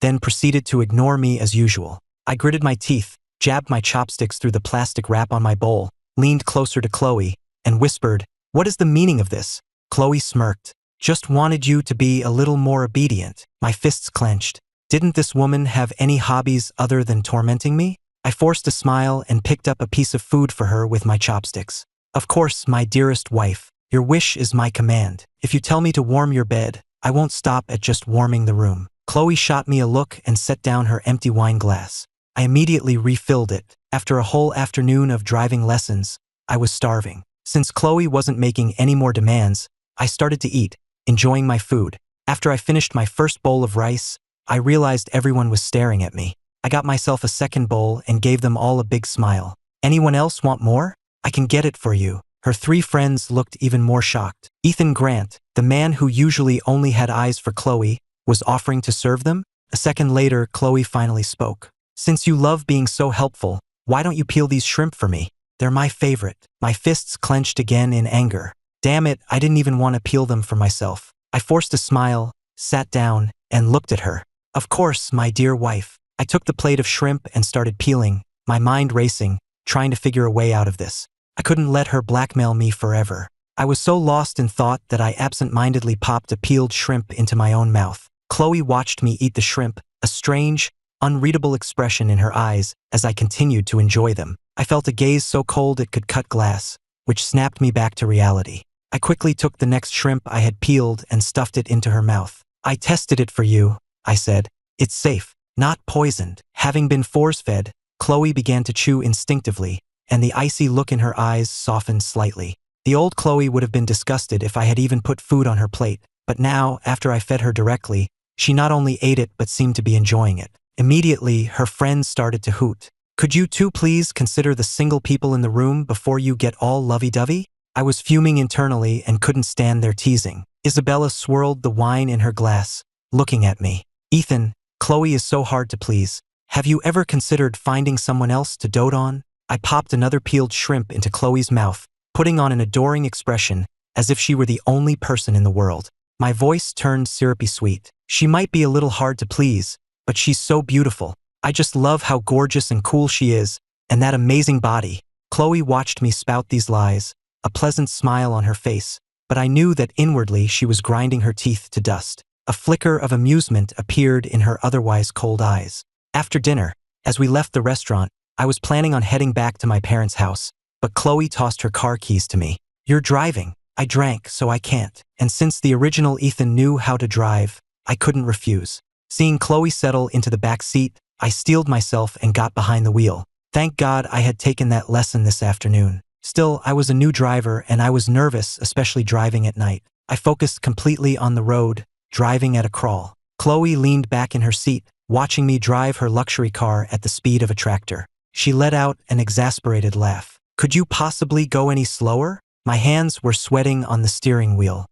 then proceeded to ignore me as usual. I gritted my teeth, jabbed my chopsticks through the plastic wrap on my bowl, leaned closer to Chloe, and whispered, "What is the meaning of this?" Chloe smirked. "Just wanted you to be a little more obedient." My fists clenched. Didn't this woman have any hobbies other than tormenting me? I forced a smile and picked up a piece of food for her with my chopsticks. "Of course, my dearest wife. Your wish is my command. If you tell me to warm your bed, I won't stop at just warming the room." Chloe shot me a look and set down her empty wine glass. I immediately refilled it. After a whole afternoon of driving lessons, I was starving. Since Chloe wasn't making any more demands, I started to eat, enjoying my food. After I finished my first bowl of rice, I realized everyone was staring at me. I got myself a second bowl and gave them all a big smile. "Anyone else want more? I can get it for you." Her three friends looked even more shocked. Ethan Grant, the man who usually only had eyes for Chloe, was offering to serve them? A second later, Chloe finally spoke. "Since you love being so helpful, why don't you peel these shrimp for me? They're my favorite." My fists clenched again in anger. Damn it, I didn't even want to peel them for myself. I forced a smile, sat down, and looked at her. "Of course, my dear wife." I took the plate of shrimp and started peeling, my mind racing, trying to figure a way out of this. I couldn't let her blackmail me forever. I was so lost in thought that I absent-mindedly popped a peeled shrimp into my own mouth. Chloe watched me eat the shrimp, a strange, unreadable expression in her eyes as I continued to enjoy them. I felt a gaze so cold it could cut glass, which snapped me back to reality. I quickly took the next shrimp I had peeled and stuffed it into her mouth. "I tested it for you," I said. "It's safe, not poisoned." Having been force-fed, Chloe began to chew instinctively, and the icy look in her eyes softened slightly. The old Chloe would have been disgusted if I had even put food on her plate, but now, after I fed her directly, she not only ate it but seemed to be enjoying it. Immediately, her friends started to hoot. "Could you two please consider the single people in the room before you get all lovey-dovey?" I was fuming internally and couldn't stand their teasing. Isabella swirled the wine in her glass, looking at me. "Ethan, Chloe is so hard to please. Have you ever considered finding someone else to dote on?" I popped another peeled shrimp into Chloe's mouth, putting on an adoring expression, as if she were the only person in the world. My voice turned syrupy sweet. "She might be a little hard to please, but she's so beautiful. I just love how gorgeous and cool she is, and that amazing body." Chloe watched me spout these lies, a pleasant smile on her face, but I knew that inwardly she was grinding her teeth to dust. A flicker of amusement appeared in her otherwise cold eyes. After dinner, as we left the restaurant, I was planning on heading back to my parents' house, but Chloe tossed her car keys to me. "You're driving." I drank, so I can't. And since the original Ethan knew how to drive, I couldn't refuse. Seeing Chloe settle into the back seat, I steeled myself and got behind the wheel. Thank God I had taken that lesson this afternoon. Still, I was a new driver and I was nervous, especially driving at night. I focused completely on the road, driving at a crawl. Chloe leaned back in her seat, watching me drive her luxury car at the speed of a tractor. She let out an exasperated laugh. "Could you possibly go any slower?" My hands were sweating on the steering wheel.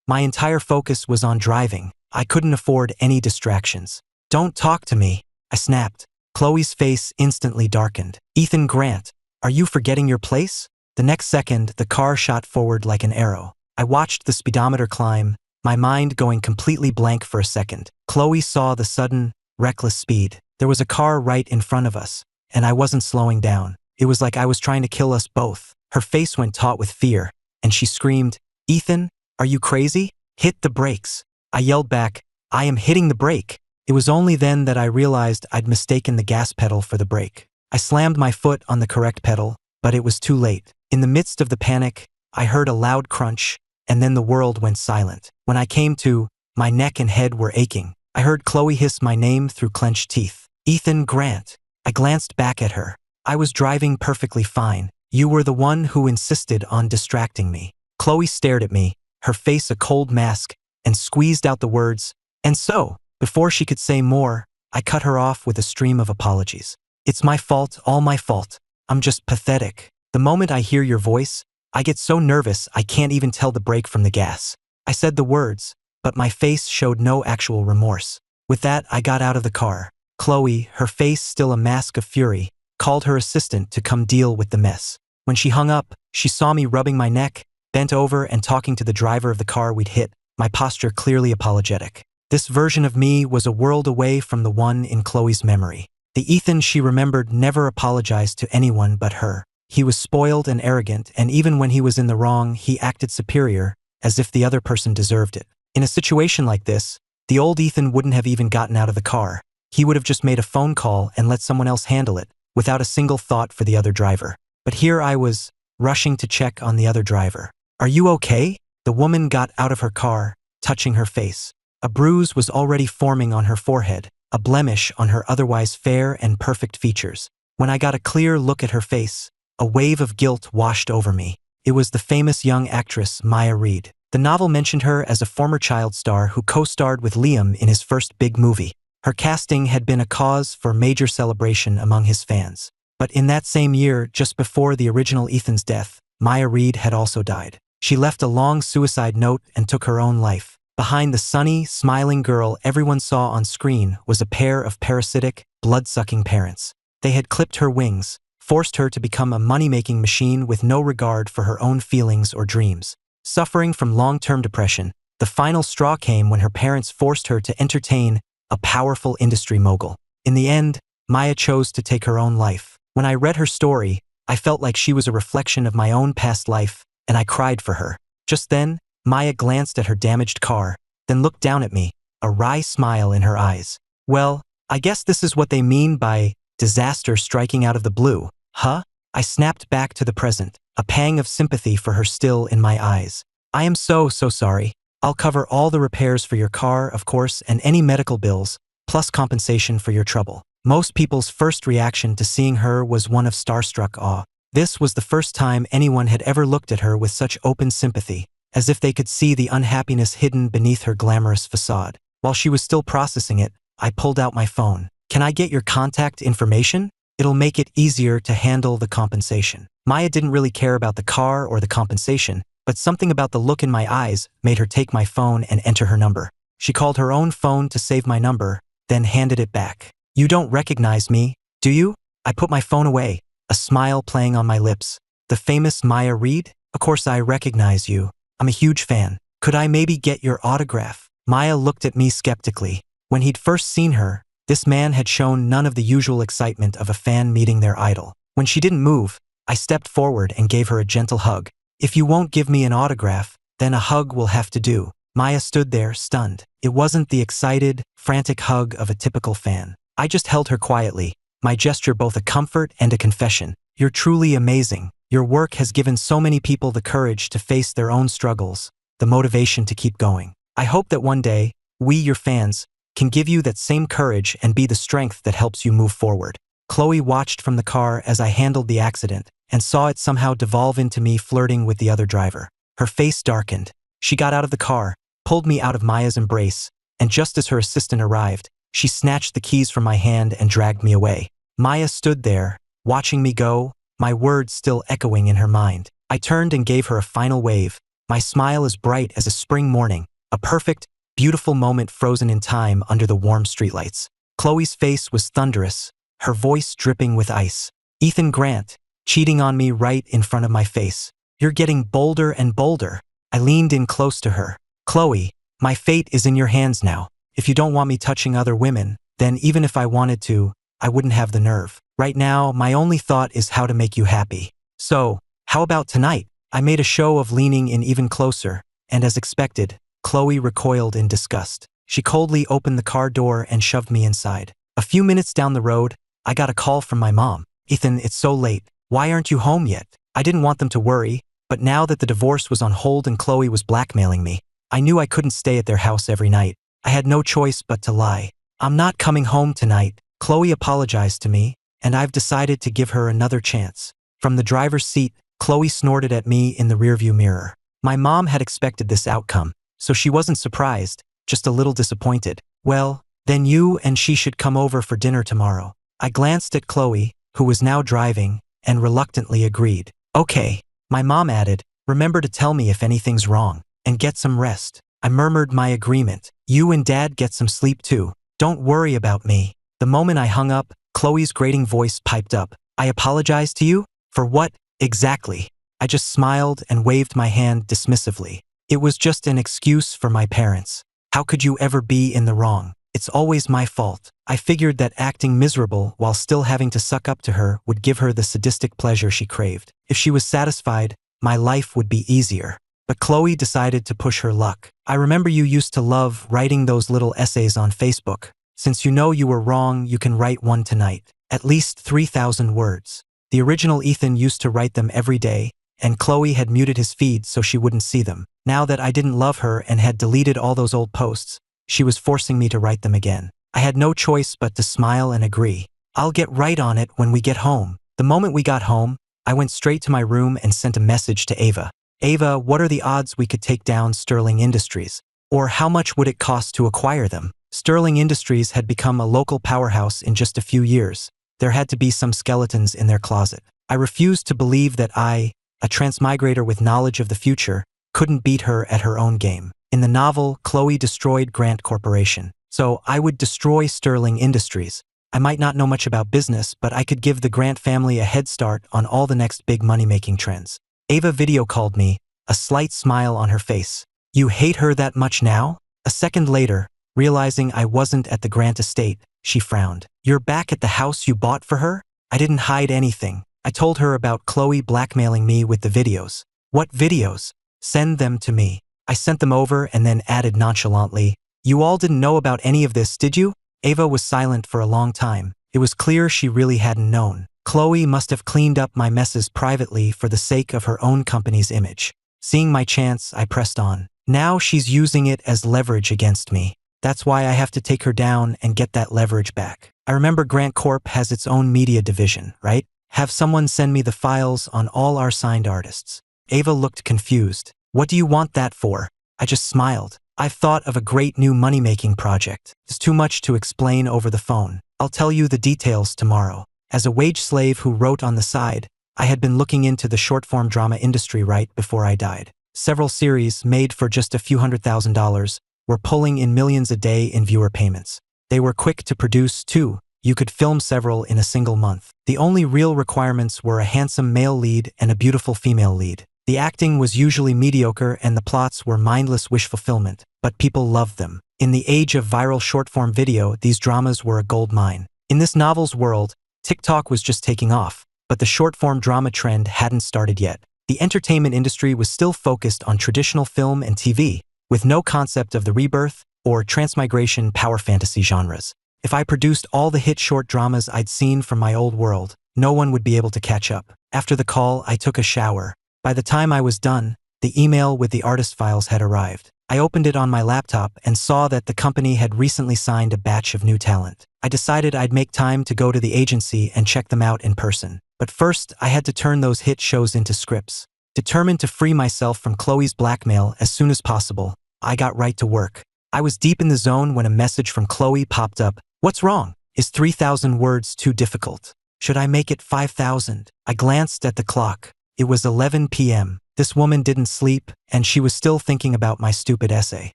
My entire focus was on driving. I couldn't afford any distractions. "Don't talk to me," I snapped. Chloe's face instantly darkened. "Ethan Grant, are you forgetting your place?" The next second, the car shot forward like an arrow. I watched the speedometer climb, my mind going completely blank for a second. Chloe saw the sudden, reckless speed. There was a car right in front of us, and I wasn't slowing down. It was like I was trying to kill us both. Her face went taut with fear, and she screamed, "Ethan, are you crazy? Hit the brakes." I yelled back, "I am hitting the brake." It was only then that I realized I'd mistaken the gas pedal for the brake. I slammed my foot on the correct pedal, but it was too late. In the midst of the panic, I heard a loud crunch, and then the world went silent. When I came to, my neck and head were aching. I heard Chloe hiss my name through clenched teeth. "Ethan Grant." I glanced back at her. "I was driving perfectly fine. You were the one who insisted on distracting me." Chloe stared at me, her face a cold mask, and squeezed out the words, "And so." Before she could say more, I cut her off with a stream of apologies. "It's my fault, all my fault. I'm just pathetic. The moment I hear your voice, I get so nervous I can't even tell the brake from the gas." I said the words, but my face showed no actual remorse. With that, I got out of the car. Chloe, her face still a mask of fury, called her assistant to come deal with the mess. When she hung up, she saw me rubbing my neck, bent over and talking to the driver of the car we'd hit, my posture clearly apologetic. This version of me was a world away from the one in Chloe's memory. The Ethan she remembered never apologized to anyone but her. He was spoiled and arrogant, and even when he was in the wrong, he acted superior, as if the other person deserved it. In a situation like this, the old Ethan wouldn't have even gotten out of the car. He would have just made a phone call and let someone else handle it, without a single thought for the other driver. But here I was, rushing to check on the other driver. "Are you okay?" The woman got out of her car, touching her face. A bruise was already forming on her forehead, a blemish on her otherwise fair and perfect features. When I got a clear look at her face, a wave of guilt washed over me. It was the famous young actress Maya Reed. The novel mentioned her as a former child star who co-starred with Liam in his first big movie. Her casting had been a cause for major celebration among his fans. But in that same year, just before the original Ethan's death, Maya Reed had also died. She left a long suicide note and took her own life. Behind the sunny, smiling girl everyone saw on screen was a pair of parasitic, blood-sucking parents. They had clipped her wings, forced her to become a money-making machine with no regard for her own feelings or dreams. Suffering from long-term depression, the final straw came when her parents forced her to entertain a powerful industry mogul. In the end, Maya chose to take her own life. When I read her story, I felt like she was a reflection of my own past life, and I cried for her. Just then, Maya glanced at her damaged car, then looked down at me, a wry smile in her eyes. "Well, I guess this is what they mean by disaster striking out of the blue, huh?" I snapped back to the present, a pang of sympathy for her still in my eyes. "I am so sorry. I'll cover all the repairs for your car, of course, and any medical bills, plus compensation for your trouble." Most people's first reaction to seeing her was one of starstruck awe. This was the first time anyone had ever looked at her with such open sympathy, as if they could see the unhappiness hidden beneath her glamorous facade. While she was still processing it, I pulled out my phone. "Can I get your contact information? It'll make it easier to handle the compensation." Maya didn't really care about the car or the compensation, but something about the look in my eyes made her take my phone and enter her number. She called her own phone to save my number, then handed it back. "You don't recognize me, do you?" I put my phone away, a smile playing on my lips. "The famous Maya Reed? Of course I recognize you. I'm a huge fan. Could I maybe get your autograph?" Maya looked at me skeptically. When he'd first seen her, this man had shown none of the usual excitement of a fan meeting their idol. When she didn't move, I stepped forward and gave her a gentle hug. "If you won't give me an autograph, then a hug will have to do." Maya stood there, stunned. It wasn't the excited, frantic hug of a typical fan. I just held her quietly, my gesture both a comfort and a confession. "You're truly amazing. Your work has given so many people the courage to face their own struggles, the motivation to keep going. I hope that one day, we, your fans, can give you that same courage and be the strength that helps you move forward." Chloe watched from the car as I handled the accident and saw it somehow devolve into me flirting with the other driver. Her face darkened. She got out of the car, pulled me out of Maya's embrace, and just as her assistant arrived, she snatched the keys from my hand and dragged me away. Maya stood there, watching me go, my words still echoing in her mind. I turned and gave her a final wave, my smile as bright as a spring morning, a perfect, beautiful moment frozen in time under the warm streetlights. Chloe's face was thunderous, her voice dripping with ice. "Ethan Grant, cheating on me right in front of my face. You're getting bolder and bolder." I leaned in close to her. "Chloe, my fate is in your hands now. If you don't want me touching other women, then even if I wanted to, I wouldn't have the nerve. Right now, my only thought is how to make you happy. So, how about tonight?" I made a show of leaning in even closer, and as expected, Chloe recoiled in disgust. She coldly opened the car door and shoved me inside. A few minutes down the road, I got a call from my mom. "Ethan, it's so late. Why aren't you home yet?" I didn't want them to worry, but now that the divorce was on hold and Chloe was blackmailing me, I knew I couldn't stay at their house every night. I had no choice but to lie. "I'm not coming home tonight." Chloe apologized to me, and I've decided to give her another chance. From the driver's seat, Chloe snorted at me in the rearview mirror. My mom had expected this outcome, so she wasn't surprised, just a little disappointed. "Well, then you and she should come over for dinner tomorrow." I glanced at Chloe, who was now driving, and reluctantly agreed. "Okay." My mom added, "Remember to tell me if anything's wrong, and get some rest." I murmured my agreement. "You and Dad get some sleep too. Don't worry about me." The moment I hung up, Chloe's grating voice piped up. I apologize to you? For what, exactly? I just smiled and waved my hand dismissively. It was just an excuse for my parents. How could you ever be in the wrong? It's always my fault. I figured that acting miserable while still having to suck up to her would give her the sadistic pleasure she craved. If she was satisfied, my life would be easier. But Chloe decided to push her luck. I remember you used to love writing those little essays on Facebook. Since you know you were wrong, you can write one tonight. At least 3,000 words. The original Ethan used to write them every day, and Chloe had muted his feed so she wouldn't see them. Now that I didn't love her and had deleted all those old posts, she was forcing me to write them again. I had no choice but to smile and agree. I'll get right on it when we get home. The moment we got home, I went straight to my room and sent a message to Ava. Ava, what are the odds we could take down Sterling Industries? Or how much would it cost to acquire them? Sterling Industries had become a local powerhouse in just a few years. There had to be some skeletons in their closet. I refused to believe that I, a transmigrator with knowledge of the future, couldn't beat her at her own game. In the novel, Chloe destroyed Grant Corporation. So I would destroy Sterling Industries. I might not know much about business, but I could give the Grant family a head start on all the next big money-making trends. Ava video called me, a slight smile on her face. You hate her that much now? A second later, realizing I wasn't at the Grant estate, she frowned. You're back at the house you bought for her? I didn't hide anything. I told her about Chloe blackmailing me with the videos. What videos? Send them to me. I sent them over and then added nonchalantly, you all didn't know about any of this, did you? Ava was silent for a long time. It was clear she really hadn't known. Chloe must have cleaned up my messes privately for the sake of her own company's image. Seeing my chance, I pressed on. Now she's using it as leverage against me. That's why I have to take her down and get that leverage back. I remember Grant Corp has its own media division, right? Have someone send me the files on all our signed artists. Ava looked confused. What do you want that for? I just smiled. I've thought of a great new money-making project. It's too much to explain over the phone. I'll tell you the details tomorrow. As a wage slave who wrote on the side, I had been looking into the short-form drama industry right before I died. Several series, made for just a few $100,000, were pulling in millions a day in viewer payments. They were quick to produce, too. You could film several in a single month. The only real requirements were a handsome male lead and a beautiful female lead. The acting was usually mediocre and the plots were mindless wish fulfillment, but people loved them. In the age of viral short-form video, these dramas were a gold mine. In this novel's world, TikTok was just taking off, but the short-form drama trend hadn't started yet. The entertainment industry was still focused on traditional film and TV, with no concept of the rebirth or transmigration power fantasy genres. If I produced all the hit short dramas I'd seen from my old world, no one would be able to catch up. After the call, I took a shower. By the time I was done, the email with the artist files had arrived. I opened it on my laptop and saw that the company had recently signed a batch of new talent. I decided I'd make time to go to the agency and check them out in person. But first, I had to turn those hit shows into scripts. Determined to free myself from Chloe's blackmail as soon as possible, I got right to work. I was deep in the zone when a message from Chloe popped up. What's wrong? Is 3,000 words too difficult? Should I make it 5,000? I glanced at the clock. It was 11 p.m. This woman didn't sleep, and she was still thinking about my stupid essay.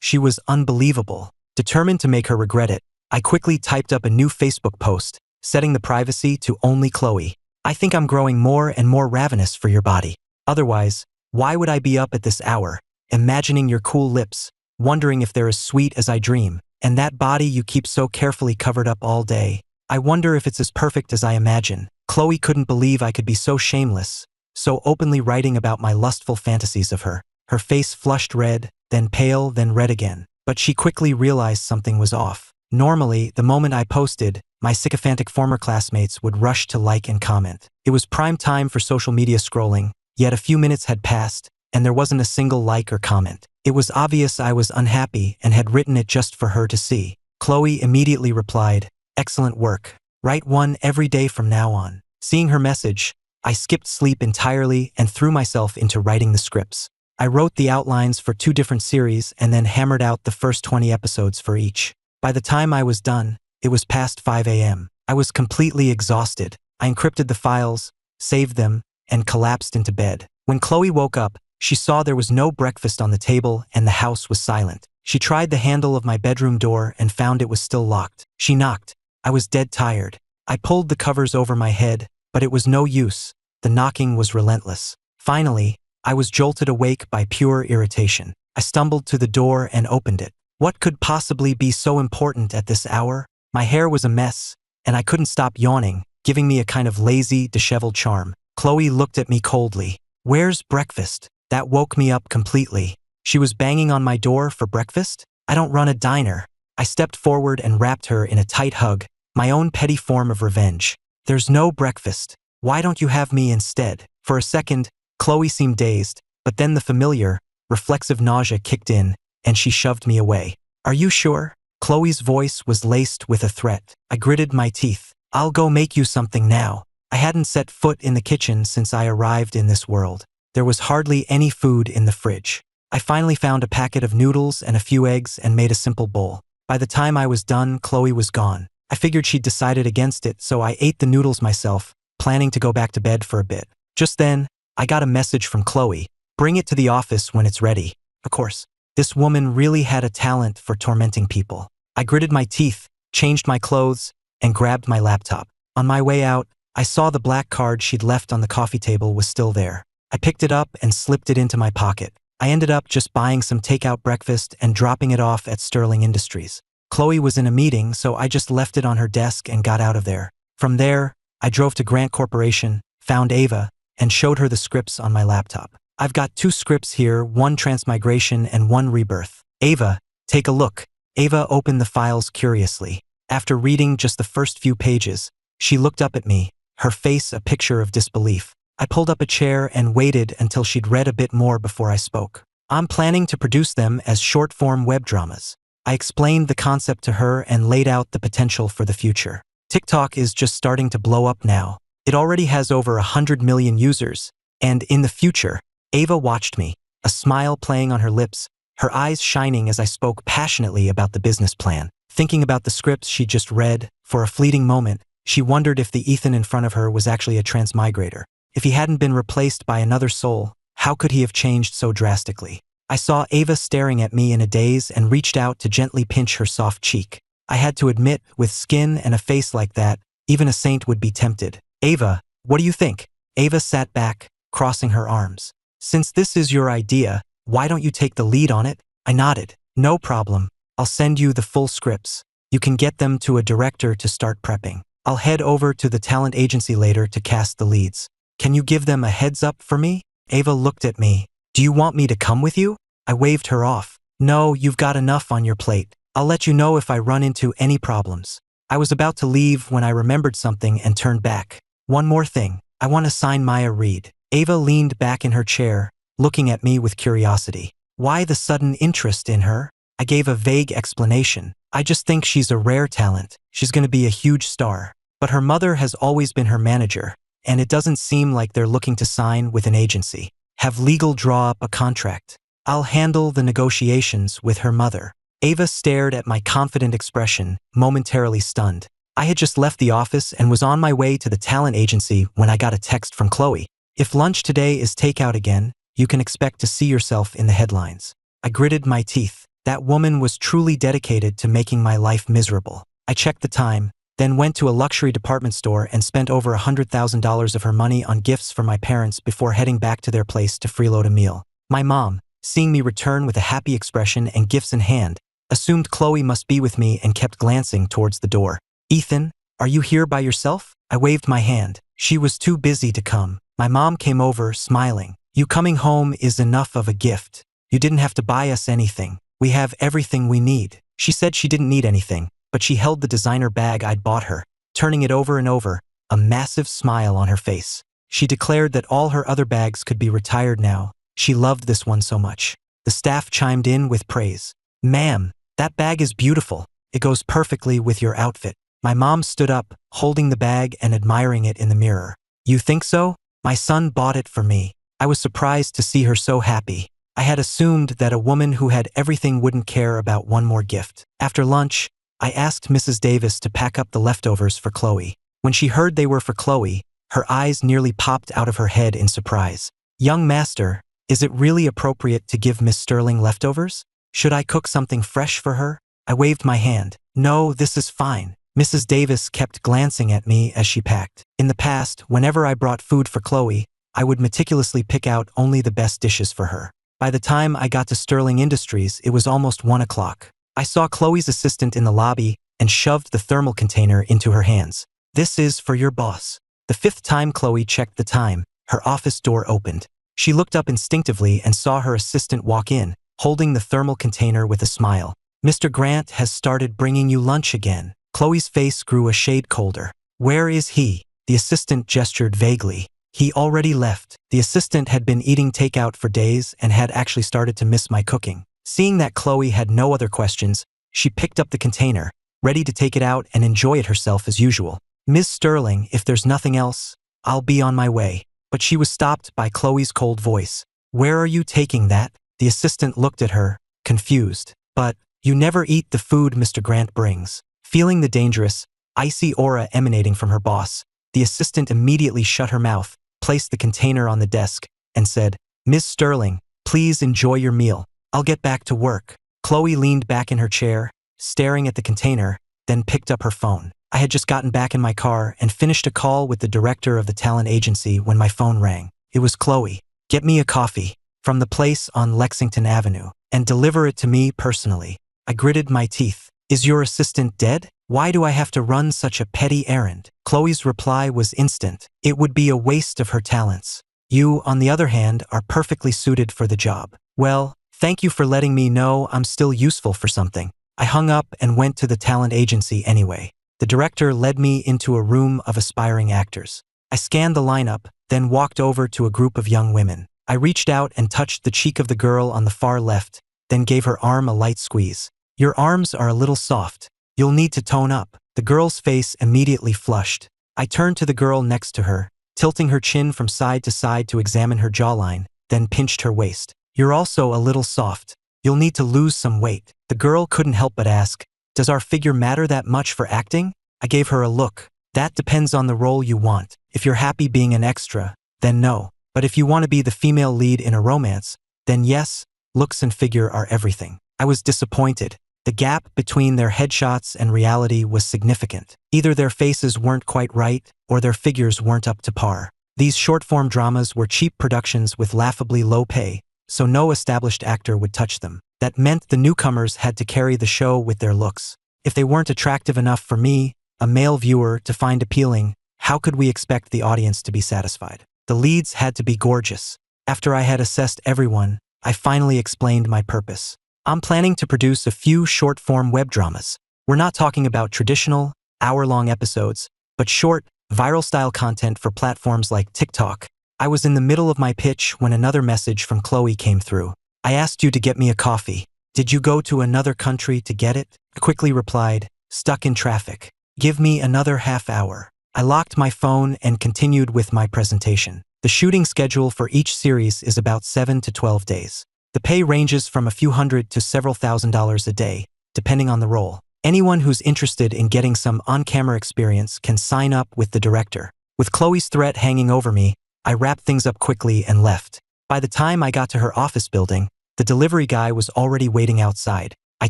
She was unbelievable. Determined to make her regret it, I quickly typed up a new Facebook post, setting the privacy to only Chloe. I think I'm growing more and more ravenous for your body. Otherwise, why would I be up at this hour, imagining your cool lips, wondering if they're as sweet as I dream, and that body you keep so carefully covered up all day? I wonder if it's as perfect as I imagine. Chloe couldn't believe I could be so shameless, so openly writing about my lustful fantasies of her. Her face flushed red, then pale, then red again. But she quickly realized something was off. Normally, the moment I posted, my sycophantic former classmates would rush to like and comment. It was prime time for social media scrolling, yet a few minutes had passed, and there wasn't a single like or comment. It was obvious I was unhappy and had written it just for her to see. Chloe immediately replied, "Excellent work. Write one every day from now on." Seeing her message, I skipped sleep entirely and threw myself into writing the scripts. I wrote the outlines for 2 different series and then hammered out the first 20 episodes for each. By the time I was done, it was past 5 a.m. I was completely exhausted. I encrypted the files, saved them, and collapsed into bed. When Chloe woke up, she saw there was no breakfast on the table and the house was silent. She tried the handle of my bedroom door and found it was still locked. She knocked. I was dead tired. I pulled the covers over my head, but it was no use. The knocking was relentless. Finally, I was jolted awake by pure irritation. I stumbled to the door and opened it. What could possibly be so important at this hour? My hair was a mess, and I couldn't stop yawning, giving me a kind of lazy, disheveled charm. Chloe looked at me coldly. "Where's breakfast?" That woke me up completely. She was banging on my door for breakfast? I don't run a diner. I stepped forward and wrapped her in a tight hug, my own petty form of revenge. "There's no breakfast. Why don't you have me instead?" For a second, Chloe seemed dazed, but then the familiar, reflexive nausea kicked in, and she shoved me away. "Are you sure?" Chloe's voice was laced with a threat. I gritted my teeth. "I'll go make you something now." I hadn't set foot in the kitchen since I arrived in this world. There was hardly any food in the fridge. I finally found a packet of noodles and a few eggs and made a simple bowl. By the time I was done, Chloe was gone. I figured she'd decided against it, so I ate the noodles myself, planning to go back to bed for a bit. Just then, I got a message from Chloe. "Bring it to the office when it's ready." Of course, this woman really had a talent for tormenting people. I gritted my teeth, changed my clothes, and grabbed my laptop. On my way out, I saw the black card she'd left on the coffee table was still there. I picked it up and slipped it into my pocket. I ended up just buying some takeout breakfast and dropping it off at Sterling Industries. Chloe was in a meeting, so I just left it on her desk and got out of there. From there, I drove to Grant Corporation, found Ava, and showed her the scripts on my laptop. "I've got 2 scripts here, one transmigration and one rebirth. Ava, take a look." Ava opened the files curiously. After reading just the first few pages, she looked up at me, her face a picture of disbelief. I pulled up a chair and waited until she'd read a bit more before I spoke. "I'm planning to produce them as short-form web dramas." I explained the concept to her and laid out the potential for the future. TikTok is just starting to blow up now. It already has over 100 million users, and in the future, Ava watched me, a smile playing on her lips, her eyes shining as I spoke passionately about the business plan. Thinking about the scripts she'd just read, for a fleeting moment, she wondered if the Ethan in front of her was actually a transmigrator. If he hadn't been replaced by another soul, how could he have changed so drastically? I saw Ava staring at me in a daze and reached out to gently pinch her soft cheek. I had to admit, with skin and a face like that, even a saint would be tempted. "Ava, what do you think?" Ava sat back, crossing her arms. "Since this is your idea, why don't you take the lead on it?" I nodded. "No problem. I'll send you the full scripts. You can get them to a director to start prepping. I'll head over to the talent agency later to cast the leads. Can you give them a heads up for me?" Ava looked at me. "Do you want me to come with you?" I waved her off. "No, you've got enough on your plate. I'll let you know if I run into any problems." I was about to leave when I remembered something and turned back. "One more thing. I want to sign Maya Reed." Ava leaned back in her chair, looking at me with curiosity. Why the sudden interest in her? I gave a vague explanation. "I just think she's a rare talent. She's going to be a huge star. But her mother has always been her manager, and it doesn't seem like they're looking to sign with an agency. Have legal draw up a contract. I'll handle the negotiations with her mother." Ava stared at my confident expression, momentarily stunned. I had just left the office and was on my way to the talent agency when I got a text from Chloe. "If lunch today is takeout again, you can expect to see yourself in the headlines." I gritted my teeth. That woman was truly dedicated to making my life miserable. I checked the time, then went to a luxury department store and spent over $100,000 of her money on gifts for my parents before heading back to their place to freeload a meal. My mom, seeing me return with a happy expression and gifts in hand, assumed Chloe must be with me and kept glancing towards the door. "Ethan, are you here by yourself?" I waved my hand. She was too busy to come. My mom came over, smiling. "You coming home is enough of a gift. You didn't have to buy us anything. We have everything we need." She said she didn't need anything, but she held the designer bag I'd bought her, turning it over and over, a massive smile on her face. She declared that all her other bags could be retired now. She loved this one so much. The staff chimed in with praise. "Ma'am, that bag is beautiful. It goes perfectly with your outfit." My mom stood up, holding the bag and admiring it in the mirror. "You think so? My son bought it for me." I was surprised to see her so happy. I had assumed that a woman who had everything wouldn't care about one more gift. After lunch, I asked Mrs. Davis to pack up the leftovers for Chloe. When she heard they were for Chloe, her eyes nearly popped out of her head in surprise. "Young master, is it really appropriate to give Miss Sterling leftovers? Should I cook something fresh for her?" I waved my hand. "No, this is fine. Mrs. Davis kept glancing at me as she packed. In the past, whenever I brought food for Chloe, I would meticulously pick out only the best dishes for her. By the time I got to Sterling Industries, it was almost 1 o'clock. I saw Chloe's assistant in the lobby and shoved the thermal container into her hands. "This is for your boss." The 5th time Chloe checked the time, her office door opened. She looked up instinctively and saw her assistant walk in, holding the thermal container with a smile. "Mr. Grant has started bringing you lunch again." Chloe's face grew a shade colder. "Where is he?" The assistant gestured vaguely. "He already left." The assistant had been eating takeout for days and had actually started to miss my cooking. Seeing that Chloe had no other questions, she picked up the container, ready to take it out and enjoy it herself as usual. "Ms. Sterling, if there's nothing else, I'll be on my way." But she was stopped by Chloe's cold voice. "Where are you taking that?" The assistant looked at her, confused. "But you never eat the food Mr. Grant brings." Feeling the dangerous, icy aura emanating from her boss, the assistant immediately shut her mouth, placed the container on the desk, and said, "Ms. Sterling, please enjoy your meal. I'll get back to work." Chloe leaned back in her chair, staring at the container, then picked up her phone. I had just gotten back in my car and finished a call with the director of the talent agency when my phone rang. It was Chloe. "Get me a coffee from the place on Lexington Avenue and deliver it to me personally." I gritted my teeth. "Is your assistant dead? Why do I have to run such a petty errand?" Chloe's reply was instant. "It would be a waste of her talents. You, on the other hand, are perfectly suited for the job." "Well, thank you for letting me know I'm still useful for something." I hung up and went to the talent agency anyway. The director led me into a room of aspiring actors. I scanned the lineup, then walked over to a group of young women. I reached out and touched the cheek of the girl on the far left, then gave her arm a light squeeze. "Your arms are a little soft. You'll need to tone up." The girl's face immediately flushed. I turned to the girl next to her, tilting her chin from side to side to examine her jawline, then pinched her waist. "You're also a little soft. You'll need to lose some weight." The girl couldn't help but ask, "Does our figure matter that much for acting?" I gave her a look. "That depends on the role you want. If you're happy being an extra, then no. But if you want to be the female lead in a romance, then yes, looks and figure are everything." I was disappointed. The gap between their headshots and reality was significant. Either their faces weren't quite right, or their figures weren't up to par. These short-form dramas were cheap productions with laughably low pay, so no established actor would touch them. That meant the newcomers had to carry the show with their looks. If they weren't attractive enough for me, a male viewer, to find appealing, how could we expect the audience to be satisfied? The leads had to be gorgeous. After I had assessed everyone, I finally explained my purpose. "I'm planning to produce a few short-form web dramas. We're not talking about traditional, hour-long episodes, but short, viral-style content for platforms like TikTok." I was in the middle of my pitch when another message from Chloe came through. "I asked you to get me a coffee. Did you go to another country to get it?" I quickly replied, "Stuck in traffic. Give me another half hour." I locked my phone and continued with my presentation. The shooting schedule for each series is about 7 to 12 days. The pay ranges from a few hundred to several $1,000s a day, depending on the role. Anyone who's interested in getting some on-camera experience can sign up with the director. With Chloe's threat hanging over me, I wrapped things up quickly and left. By the time I got to her office building, the delivery guy was already waiting outside. I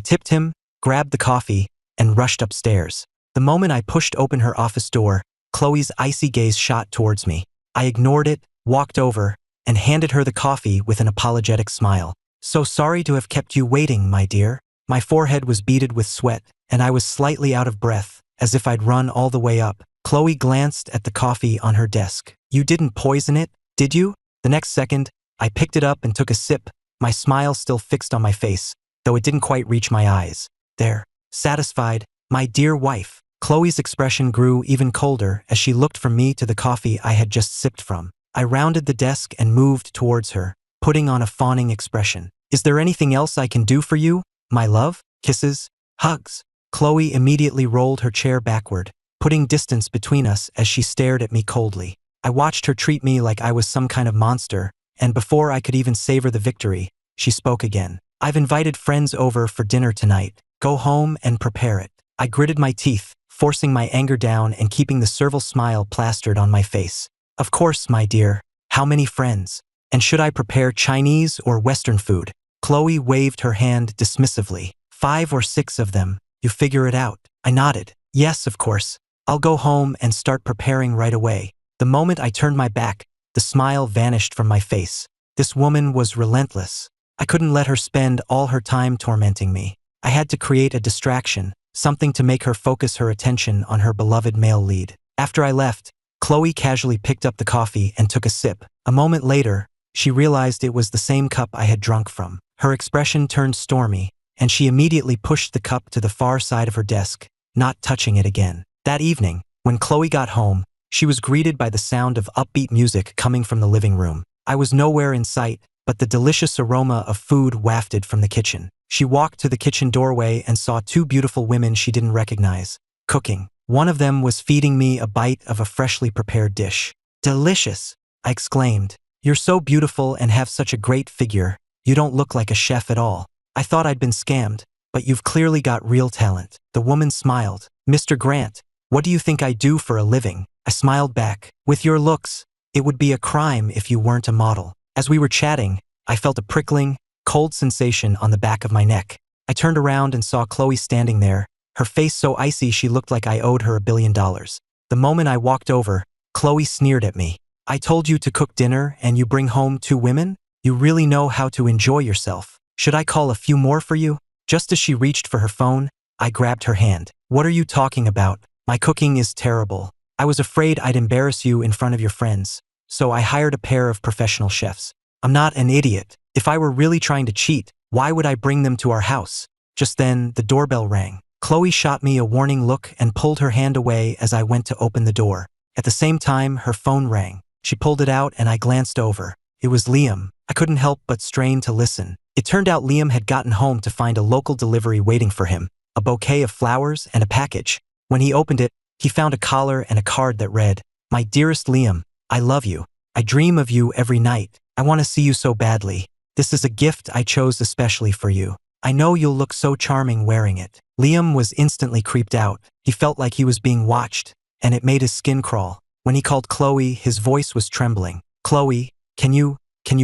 tipped him, grabbed the coffee, and rushed upstairs. The moment I pushed open her office door, Chloe's icy gaze shot towards me. I ignored it, walked over, and handed her the coffee with an apologetic smile. "So sorry to have kept you waiting, my dear." My forehead was beaded with sweat, and I was slightly out of breath, as if I'd run all the way up. Chloe glanced at the coffee on her desk. "You didn't poison it, did you?" The next second, I picked it up and took a sip, my smile still fixed on my face, though it didn't quite reach my eyes. "There, satisfied, my dear wife." Chloe's expression grew even colder as she looked from me to the coffee I had just sipped from. I rounded the desk and moved towards her, putting on a fawning expression. "Is there anything else I can do for you, my love? Kisses? Hugs?" Chloe immediately rolled her chair backward, putting distance between us as she stared at me coldly. I watched her treat me like I was some kind of monster, and before I could even savor the victory, she spoke again. "I've invited friends over for dinner tonight. Go home and prepare it." I gritted my teeth, forcing my anger down and keeping the servile smile plastered on my face. "Of course, my dear. How many friends? And should I prepare Chinese or Western food?" Chloe waved her hand dismissively. 5 or 6 of them. You figure it out." I nodded. Yes, of course. I'll go home and start preparing right away. The moment I turned my back, the smile vanished from my face. This woman was relentless. I couldn't let her spend all her time tormenting me. I had to create a distraction, something to make her focus her attention on her beloved male lead. After I left, Chloe casually picked up the coffee and took a sip. A moment later, she realized it was the same cup I had drunk from. Her expression turned stormy, and she immediately pushed the cup to the far side of her desk, not touching it again. That evening, when Chloe got home, she was greeted by the sound of upbeat music coming from the living room. I was nowhere in sight, but the delicious aroma of food wafted from the kitchen. She walked to the kitchen doorway and saw two beautiful women she didn't recognize, cooking. One of them was feeding me a bite of a freshly prepared dish. Delicious, I exclaimed. You're so beautiful and have such a great figure. You don't look like a chef at all. I thought I'd been scammed, but you've clearly got real talent. The woman smiled. Mr. Grant, what do you think I do for a living? I smiled back. With your looks, it would be a crime if you weren't a model. As we were chatting, I felt a prickling, cold sensation on the back of my neck. I turned around and saw Chloe standing there, her face so icy she looked like I owed her $1 billion. The moment I walked over, Chloe sneered at me. I told you to cook dinner and you bring home 2 women? You really know how to enjoy yourself. Should I call a few more for you? Just as she reached for her phone, I grabbed her hand. What are you talking about? My cooking is terrible. I was afraid I'd embarrass you in front of your friends, so I hired a pair of professional chefs. I'm not an idiot. If I were really trying to cheat, why would I bring them to our house? Just then, the doorbell rang. Chloe shot me a warning look and pulled her hand away as I went to open the door. At the same time, her phone rang. She pulled it out and I glanced over. It was Liam. I couldn't help but strain to listen. It turned out Liam had gotten home to find a local delivery waiting for him, a bouquet of flowers and a package. When he opened it, he found a collar and a card that read, "My dearest Liam, I love you. I dream of you every night. I want to see you so badly. This is a gift I chose especially for you. I know you'll look so charming wearing it." Liam was instantly creeped out. He felt like he was being watched, and it made his skin crawl. When he called Chloe, his voice was trembling. "Chloe, can you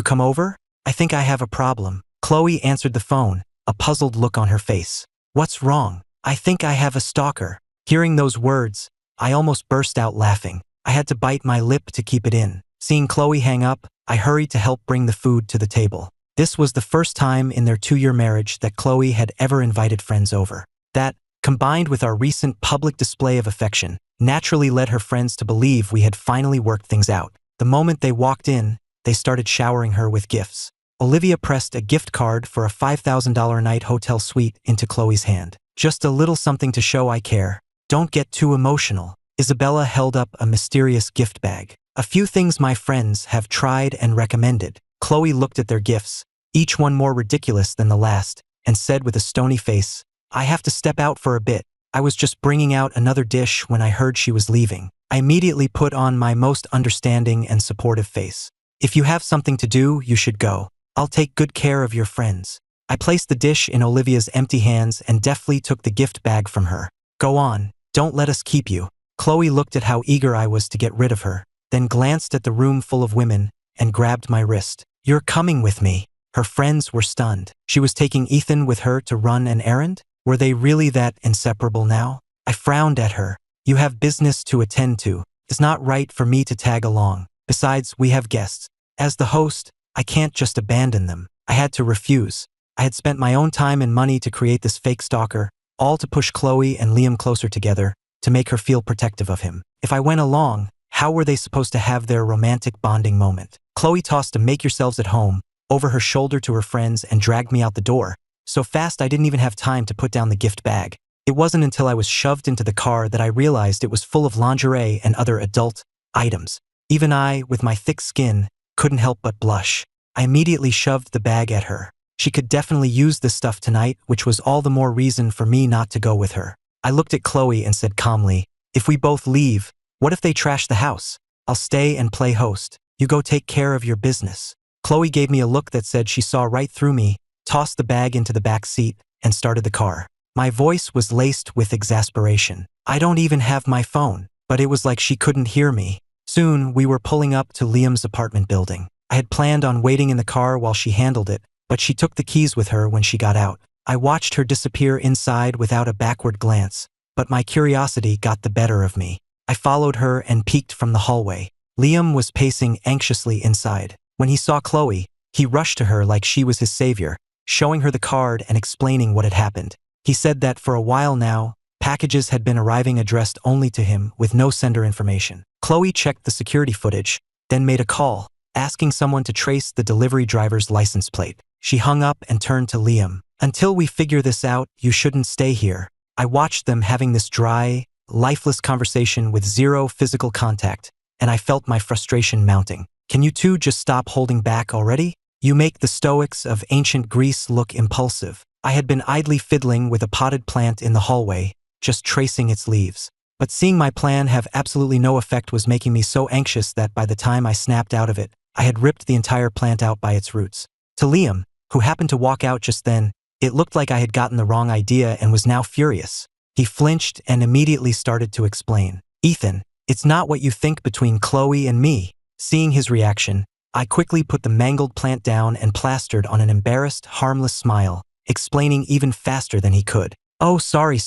come over? I think I have a problem." Chloe answered the phone, a puzzled look on her face. "What's wrong? I think I have a stalker." Hearing those words, I almost burst out laughing. I had to bite my lip to keep it in. Seeing Chloe hang up, I hurried to help bring the food to the table. This was the first time in their 2-year marriage that Chloe had ever invited friends over. That, combined with our recent public display of affection, naturally led her friends to believe we had finally worked things out. The moment they walked in, they started showering her with gifts. Olivia pressed a gift card for a $5,000 a night hotel suite into Chloe's hand. "Just a little something to show I care. Don't get too emotional." Isabella held up a mysterious gift bag. "A few things my friends have tried and recommended." Chloe looked at their gifts, each one more ridiculous than the last, and said with a stony face, "I have to step out for a bit. I was just bringing out another dish when I heard she was leaving." I immediately put on my most understanding and supportive face. "If you have something to do, you should go. I'll take good care of your friends." I placed the dish in Olivia's empty hands and deftly took the gift bag from her. "Go on, don't let us keep you." Chloe looked at how eager I was to get rid of her, then glanced at the room full of women and grabbed my wrist. "You're coming with me." Her friends were stunned. She was taking Ethan with her to run an errand? Were they really that inseparable now? I frowned at her. "You have business to attend to. It's not right for me to tag along. Besides, we have guests. As the host, I can't just abandon them." I had to refuse. I had spent my own time and money to create this fake stalker, all to push Chloe and Liam closer together, to make her feel protective of him. If I went along, how were they supposed to have their romantic bonding moment? Chloe tossed a "make yourselves at home" over her shoulder to her friends and dragged me out the door. So fast I didn't even have time to put down the gift bag. It wasn't until I was shoved into the car that I realized it was full of lingerie and other adult items. Even I, with my thick skin, couldn't help but blush. I immediately shoved the bag at her. She could definitely use this stuff tonight, which was all the more reason for me not to go with her. I looked at Chloe and said calmly, "If we both leave, what if they trash the house? I'll stay and play host. You go take care of your business." Chloe gave me a look that said she saw right through me, tossed the bag into the back seat, and started the car. My voice was laced with exasperation. I don't even have my phone, but it was like she couldn't hear me. Soon, we were pulling up to Liam's apartment building. I had planned on waiting in the car while she handled it, but she took the keys with her when she got out. I watched her disappear inside without a backward glance, but my curiosity got the better of me. I followed her and peeked from the hallway. Liam was pacing anxiously inside. When he saw Chloe, he rushed to her like she was his savior, showing her the card and explaining what had happened. He said that for a while now, packages had been arriving addressed only to him with no sender information. Chloe checked the security footage, then made a call, asking someone to trace the delivery driver's license plate. She hung up and turned to Liam. "Until we figure this out, you shouldn't stay here." I watched them having this dry, lifeless conversation with zero physical contact, and I felt my frustration mounting. "Can you two just stop holding back already? You make the Stoics of ancient Greece look impulsive." I had been idly fiddling with a potted plant in the hallway, just tracing its leaves. But seeing my plan have absolutely no effect was making me so anxious that by the time I snapped out of it, I had ripped the entire plant out by its roots. To Liam, who happened to walk out just then, it looked like I had gotten the wrong idea and was now furious. He flinched and immediately started to explain. "Ethan, it's not what you think between Chloe and me." Seeing his reaction, I quickly put the mangled plant down and plastered on an embarrassed, harmless smile, explaining even faster than he could. "Oh, sorry.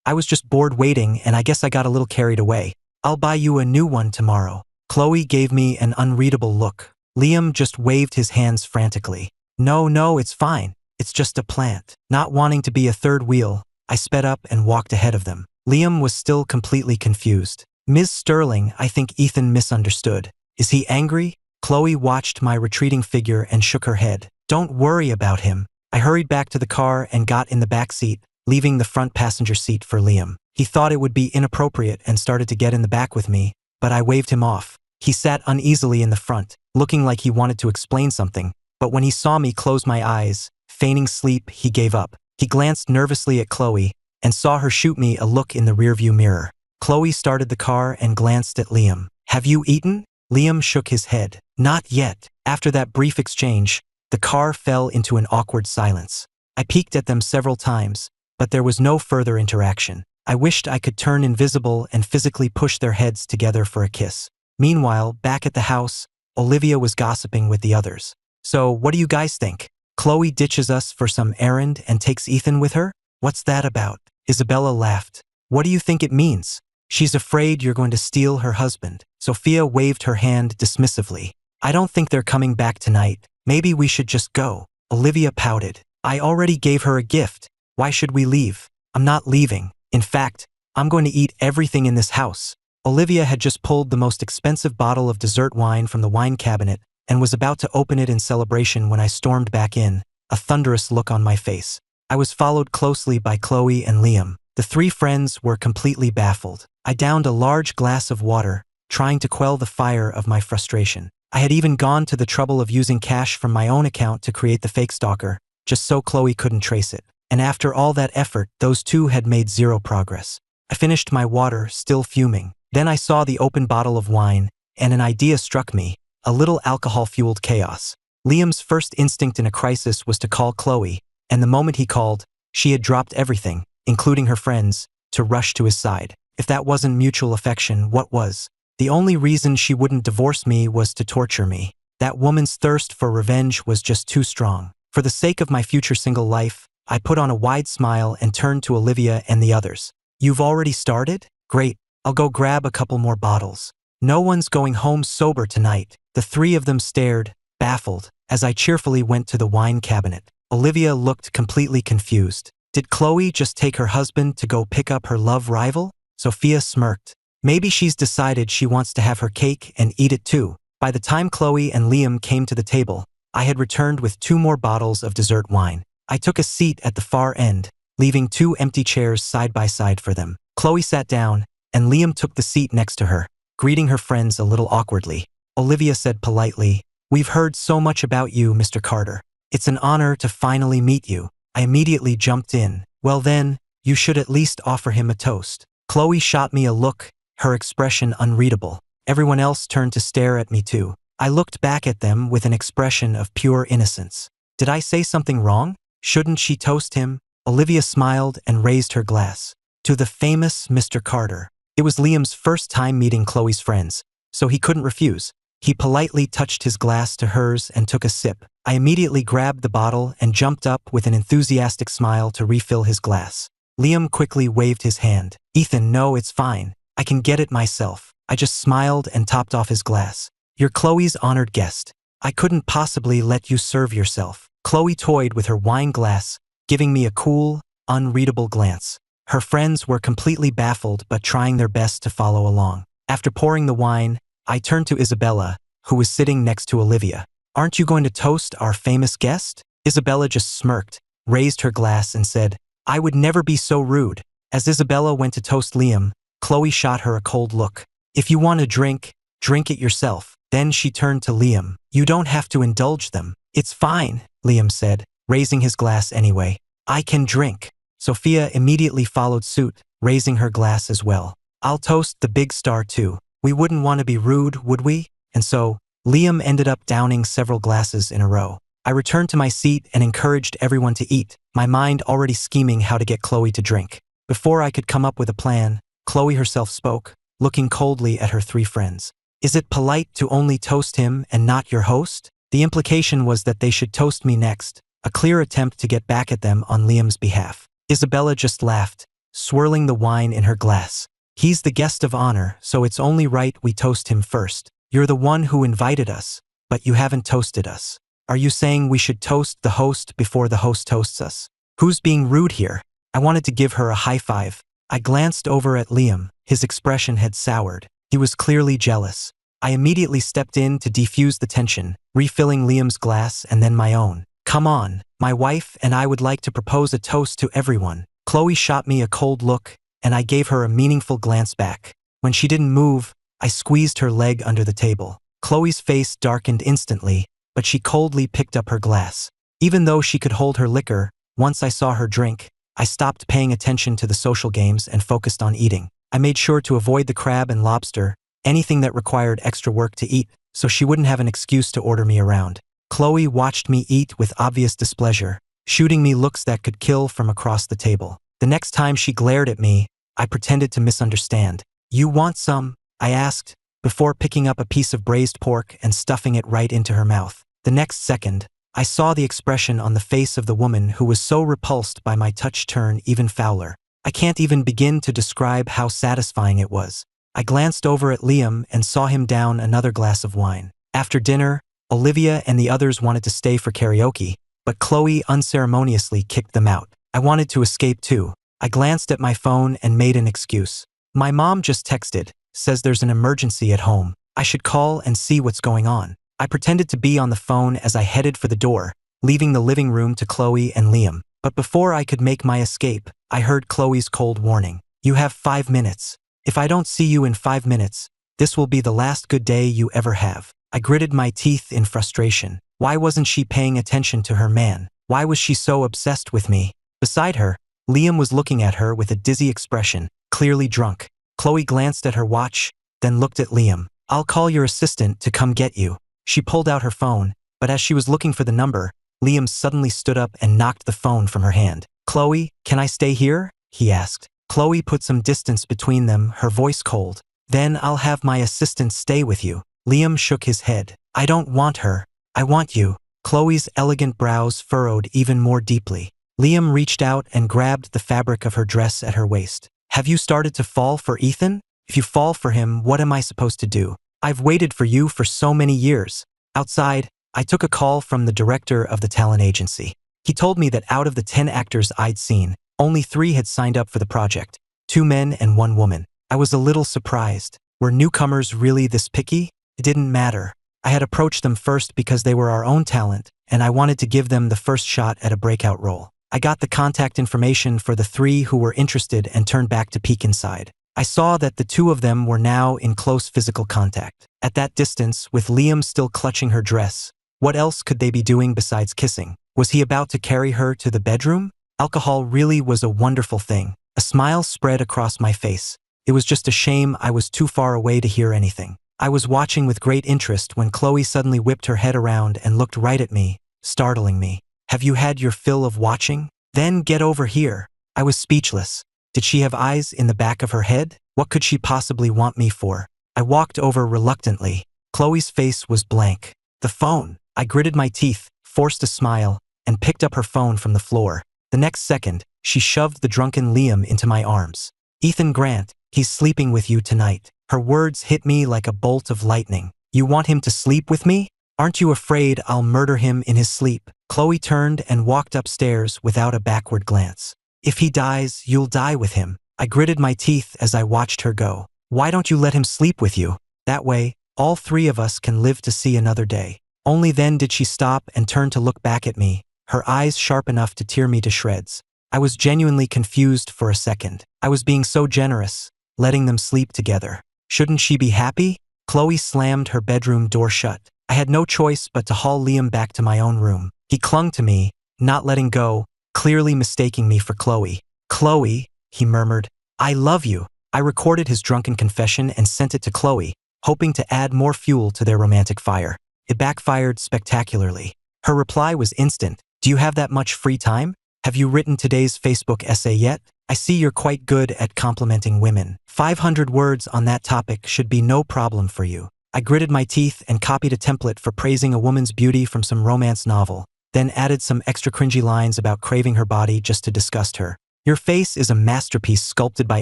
I was just bored waiting and I guess I got a little carried away. I'll buy you a new one tomorrow." Chloe gave me an unreadable look. Liam just waved his hands frantically. No, it's fine. It's just a plant." Not wanting to be a third wheel, I sped up and walked ahead of them. Liam was still completely confused. "Ms. Sterling, I think Ethan misunderstood. Is he angry?" Chloe watched my retreating figure and shook her head. "Don't worry about him." I hurried back to the car and got in the back seat, leaving the front passenger seat for Liam. He thought it would be inappropriate and started to get in the back with me, but I waved him off. He sat uneasily in the front, looking like he wanted to explain something, but when he saw me close my eyes, feigning sleep, he gave up. He glanced nervously at Chloe and saw her shoot me a look in the rearview mirror. Chloe started the car and glanced at Liam. "Have you eaten?" Liam shook his head. "Not yet." After that brief exchange, the car fell into an awkward silence. I peeked at them several times, but there was no further interaction. I wished I could turn invisible and physically push their heads together for a kiss. Meanwhile, back at the house, Olivia was gossiping with the others. "So, what do you guys think? Chloe ditches us for some errand and takes Ethan with her? What's that about?" Isabella laughed. "What do you think it means? She's afraid you're going to steal her husband." Sophia waved her hand dismissively. "I don't think they're coming back tonight. Maybe we should just go." Olivia pouted. "I already gave her a gift. Why should we leave?" "I'm not leaving. In fact, I'm going to eat everything in this house." Olivia had just pulled the most expensive bottle of dessert wine from the wine cabinet and was about to open it in celebration when I stormed back in, a thunderous look on my face. I was followed closely by Chloe and Liam. The three friends were completely baffled. I downed a large glass of water, trying to quell the fire of my frustration. I had even gone to the trouble of using cash from my own account to create the fake stalker, just so Chloe couldn't trace it. And after all that effort, those two had made zero progress. I finished my water, still fuming. Then I saw the open bottle of wine, and an idea struck me, a little alcohol-fueled chaos. Liam's first instinct in a crisis was to call Chloe, and the moment he called, she had dropped everything, including her friends, to rush to his side. If that wasn't mutual affection, what was? The only reason she wouldn't divorce me was to torture me. That woman's thirst for revenge was just too strong. For the sake of my future single life, I put on a wide smile and turned to Olivia and the others. "You've already started? Great. I'll go grab a couple more bottles. No one's going home sober tonight." The three of them stared, baffled, as I cheerfully went to the wine cabinet. Olivia looked completely confused. Did Chloe just take her husband to go pick up her love rival? Sophia smirked. Maybe she's decided she wants to have her cake and eat it too. By the time Chloe and Liam came to the table, I had returned with 2 more bottles of dessert wine. I took a seat at the far end, leaving 2 empty chairs side by side for them. Chloe sat down, and Liam took the seat next to her, greeting her friends a little awkwardly. Olivia said politely, "We've heard so much about you, Mr. Carter. It's an honor to finally meet you." I immediately jumped in. "Well then, you should at least offer him a toast." Chloe shot me a look, her expression unreadable. Everyone else turned to stare at me too. I looked back at them with an expression of pure innocence. Did I say something wrong? Shouldn't she toast him? Olivia smiled and raised her glass. "To the famous Mr. Carter." It was Liam's first time meeting Chloe's friends, so he couldn't refuse. He politely touched his glass to hers and took a sip. I immediately grabbed the bottle and jumped up with an enthusiastic smile to refill his glass. Liam quickly waved his hand. Ethan, no, it's fine. I can get it myself. I just smiled and topped off his glass. You're Chloe's honored guest. I couldn't possibly let you serve yourself. Chloe toyed with her wine glass, giving me a cool, unreadable glance. Her friends were completely baffled but trying their best to follow along. After pouring the wine, I turned to Isabella, who was sitting next to Olivia. Aren't you going to toast our famous guest? Isabella just smirked, raised her glass and said, I would never be so rude. As Isabella went to toast Liam, Chloe shot her a cold look. If you want a drink, drink it yourself. Then she turned to Liam. You don't have to indulge them. It's fine, Liam said, raising his glass anyway. I can drink. Sophia immediately followed suit, raising her glass as well. I'll toast the big star too. We wouldn't want to be rude, would we? And so, Liam ended up downing several glasses in a row. I returned to my seat and encouraged everyone to eat, my mind already scheming how to get Chloe to drink. Before I could come up with a plan, Chloe herself spoke, looking coldly at her three friends. Is it polite to only toast him and not your host? The implication was that they should toast me next, a clear attempt to get back at them on Liam's behalf. Isabella just laughed, swirling the wine in her glass. He's the guest of honor, so it's only right we toast him first. You're the one who invited us, but you haven't toasted us. Are you saying we should toast the host before the host toasts us? Who's being rude here? I wanted to give her a high five. I glanced over at Liam. His expression had soured. He was clearly jealous. I immediately stepped in to defuse the tension, refilling Liam's glass and then my own. Come on, my wife and I would like to propose a toast to everyone. Chloe shot me a cold look, and I gave her a meaningful glance back. When she didn't move, I squeezed her leg under the table. Chloe's face darkened instantly, but she coldly picked up her glass. Even though she could hold her liquor, once I saw her drink, I stopped paying attention to the social games and focused on eating. I made sure to avoid the crab and lobster, anything that required extra work to eat, so she wouldn't have an excuse to order me around. Chloe watched me eat with obvious displeasure, shooting me looks that could kill from across the table. The next time she glared at me, I pretended to misunderstand. You want some? I asked, before picking up a piece of braised pork and stuffing it right into her mouth. The next second, I saw the expression on the face of the woman who was so repulsed by my touch turn even fouler. I can't even begin to describe how satisfying it was. I glanced over at Liam and saw him down another glass of wine. After dinner, Olivia and the others wanted to stay for karaoke, but Chloe unceremoniously kicked them out. I wanted to escape too. I glanced at my phone and made an excuse. My mom just texted, says there's an emergency at home. I should call and see what's going on. I pretended to be on the phone as I headed for the door, leaving the living room to Chloe and Liam. But before I could make my escape, I heard Chloe's cold warning. You have 5 minutes. If I don't see you in 5 minutes, this will be the last good day you ever have. I gritted my teeth in frustration. Why wasn't she paying attention to her man? Why was she so obsessed with me? Beside her, Liam was looking at her with a dizzy expression, clearly drunk. Chloe glanced at her watch, then looked at Liam. I'll call your assistant to come get you. She pulled out her phone, but as she was looking for the number, Liam suddenly stood up and knocked the phone from her hand. Chloe, can I stay here? He asked. Chloe put some distance between them, her voice cold. Then I'll have my assistant stay with you. Liam shook his head. I don't want her. I want you. Chloe's elegant brows furrowed even more deeply. Liam reached out and grabbed the fabric of her dress at her waist. Have you started to fall for Ethan? If you fall for him, what am I supposed to do? I've waited for you for so many years. Outside, I took a call from the director of the talent agency. He told me that out of the 10 actors I'd seen, only 3 had signed up for the project, 2 men and 1 woman. I was a little surprised. Were newcomers really this picky? It didn't matter. I had approached them first because they were our own talent, and I wanted to give them the first shot at a breakout role. I got the contact information for the 3 who were interested and turned back to peek inside. I saw that the 2 of them were now in close physical contact. At that distance, with Liam still clutching her dress, what else could they be doing besides kissing? Was he about to carry her to the bedroom? Alcohol really was a wonderful thing. A smile spread across my face. It was just a shame I was too far away to hear anything. I was watching with great interest when Chloe suddenly whipped her head around and looked right at me, startling me. Have you had your fill of watching? Then get over here. I was speechless. Did she have eyes in the back of her head? What could she possibly want me for? I walked over reluctantly. Chloe's face was blank. The phone. I gritted my teeth, forced a smile, and picked up her phone from the floor. The next second, she shoved the drunken Liam into my arms. Ethan Grant, he's sleeping with you tonight. Her words hit me like a bolt of lightning. You want him to sleep with me? Aren't you afraid I'll murder him in his sleep? Chloe turned and walked upstairs without a backward glance. If he dies, you'll die with him. I gritted my teeth as I watched her go. Why don't you let him sleep with you? That way, all three of us can live to see another day. Only then did she stop and turn to look back at me, her eyes sharp enough to tear me to shreds. I was genuinely confused for a second. I was being so generous, letting them sleep together. Shouldn't she be happy? Chloe slammed her bedroom door shut. I had no choice but to haul Liam back to my own room. He clung to me, not letting go, clearly mistaking me for Chloe. Chloe, he murmured, I love you. I recorded his drunken confession and sent it to Chloe, hoping to add more fuel to their romantic fire. It backfired spectacularly. Her reply was instant. Do you have that much free time? Have you written today's Facebook essay yet? I see you're quite good at complimenting women. 500 words on that topic should be no problem for you. I gritted my teeth and copied a template for praising a woman's beauty from some romance novel, then added some extra cringy lines about craving her body just to disgust her. Your face is a masterpiece sculpted by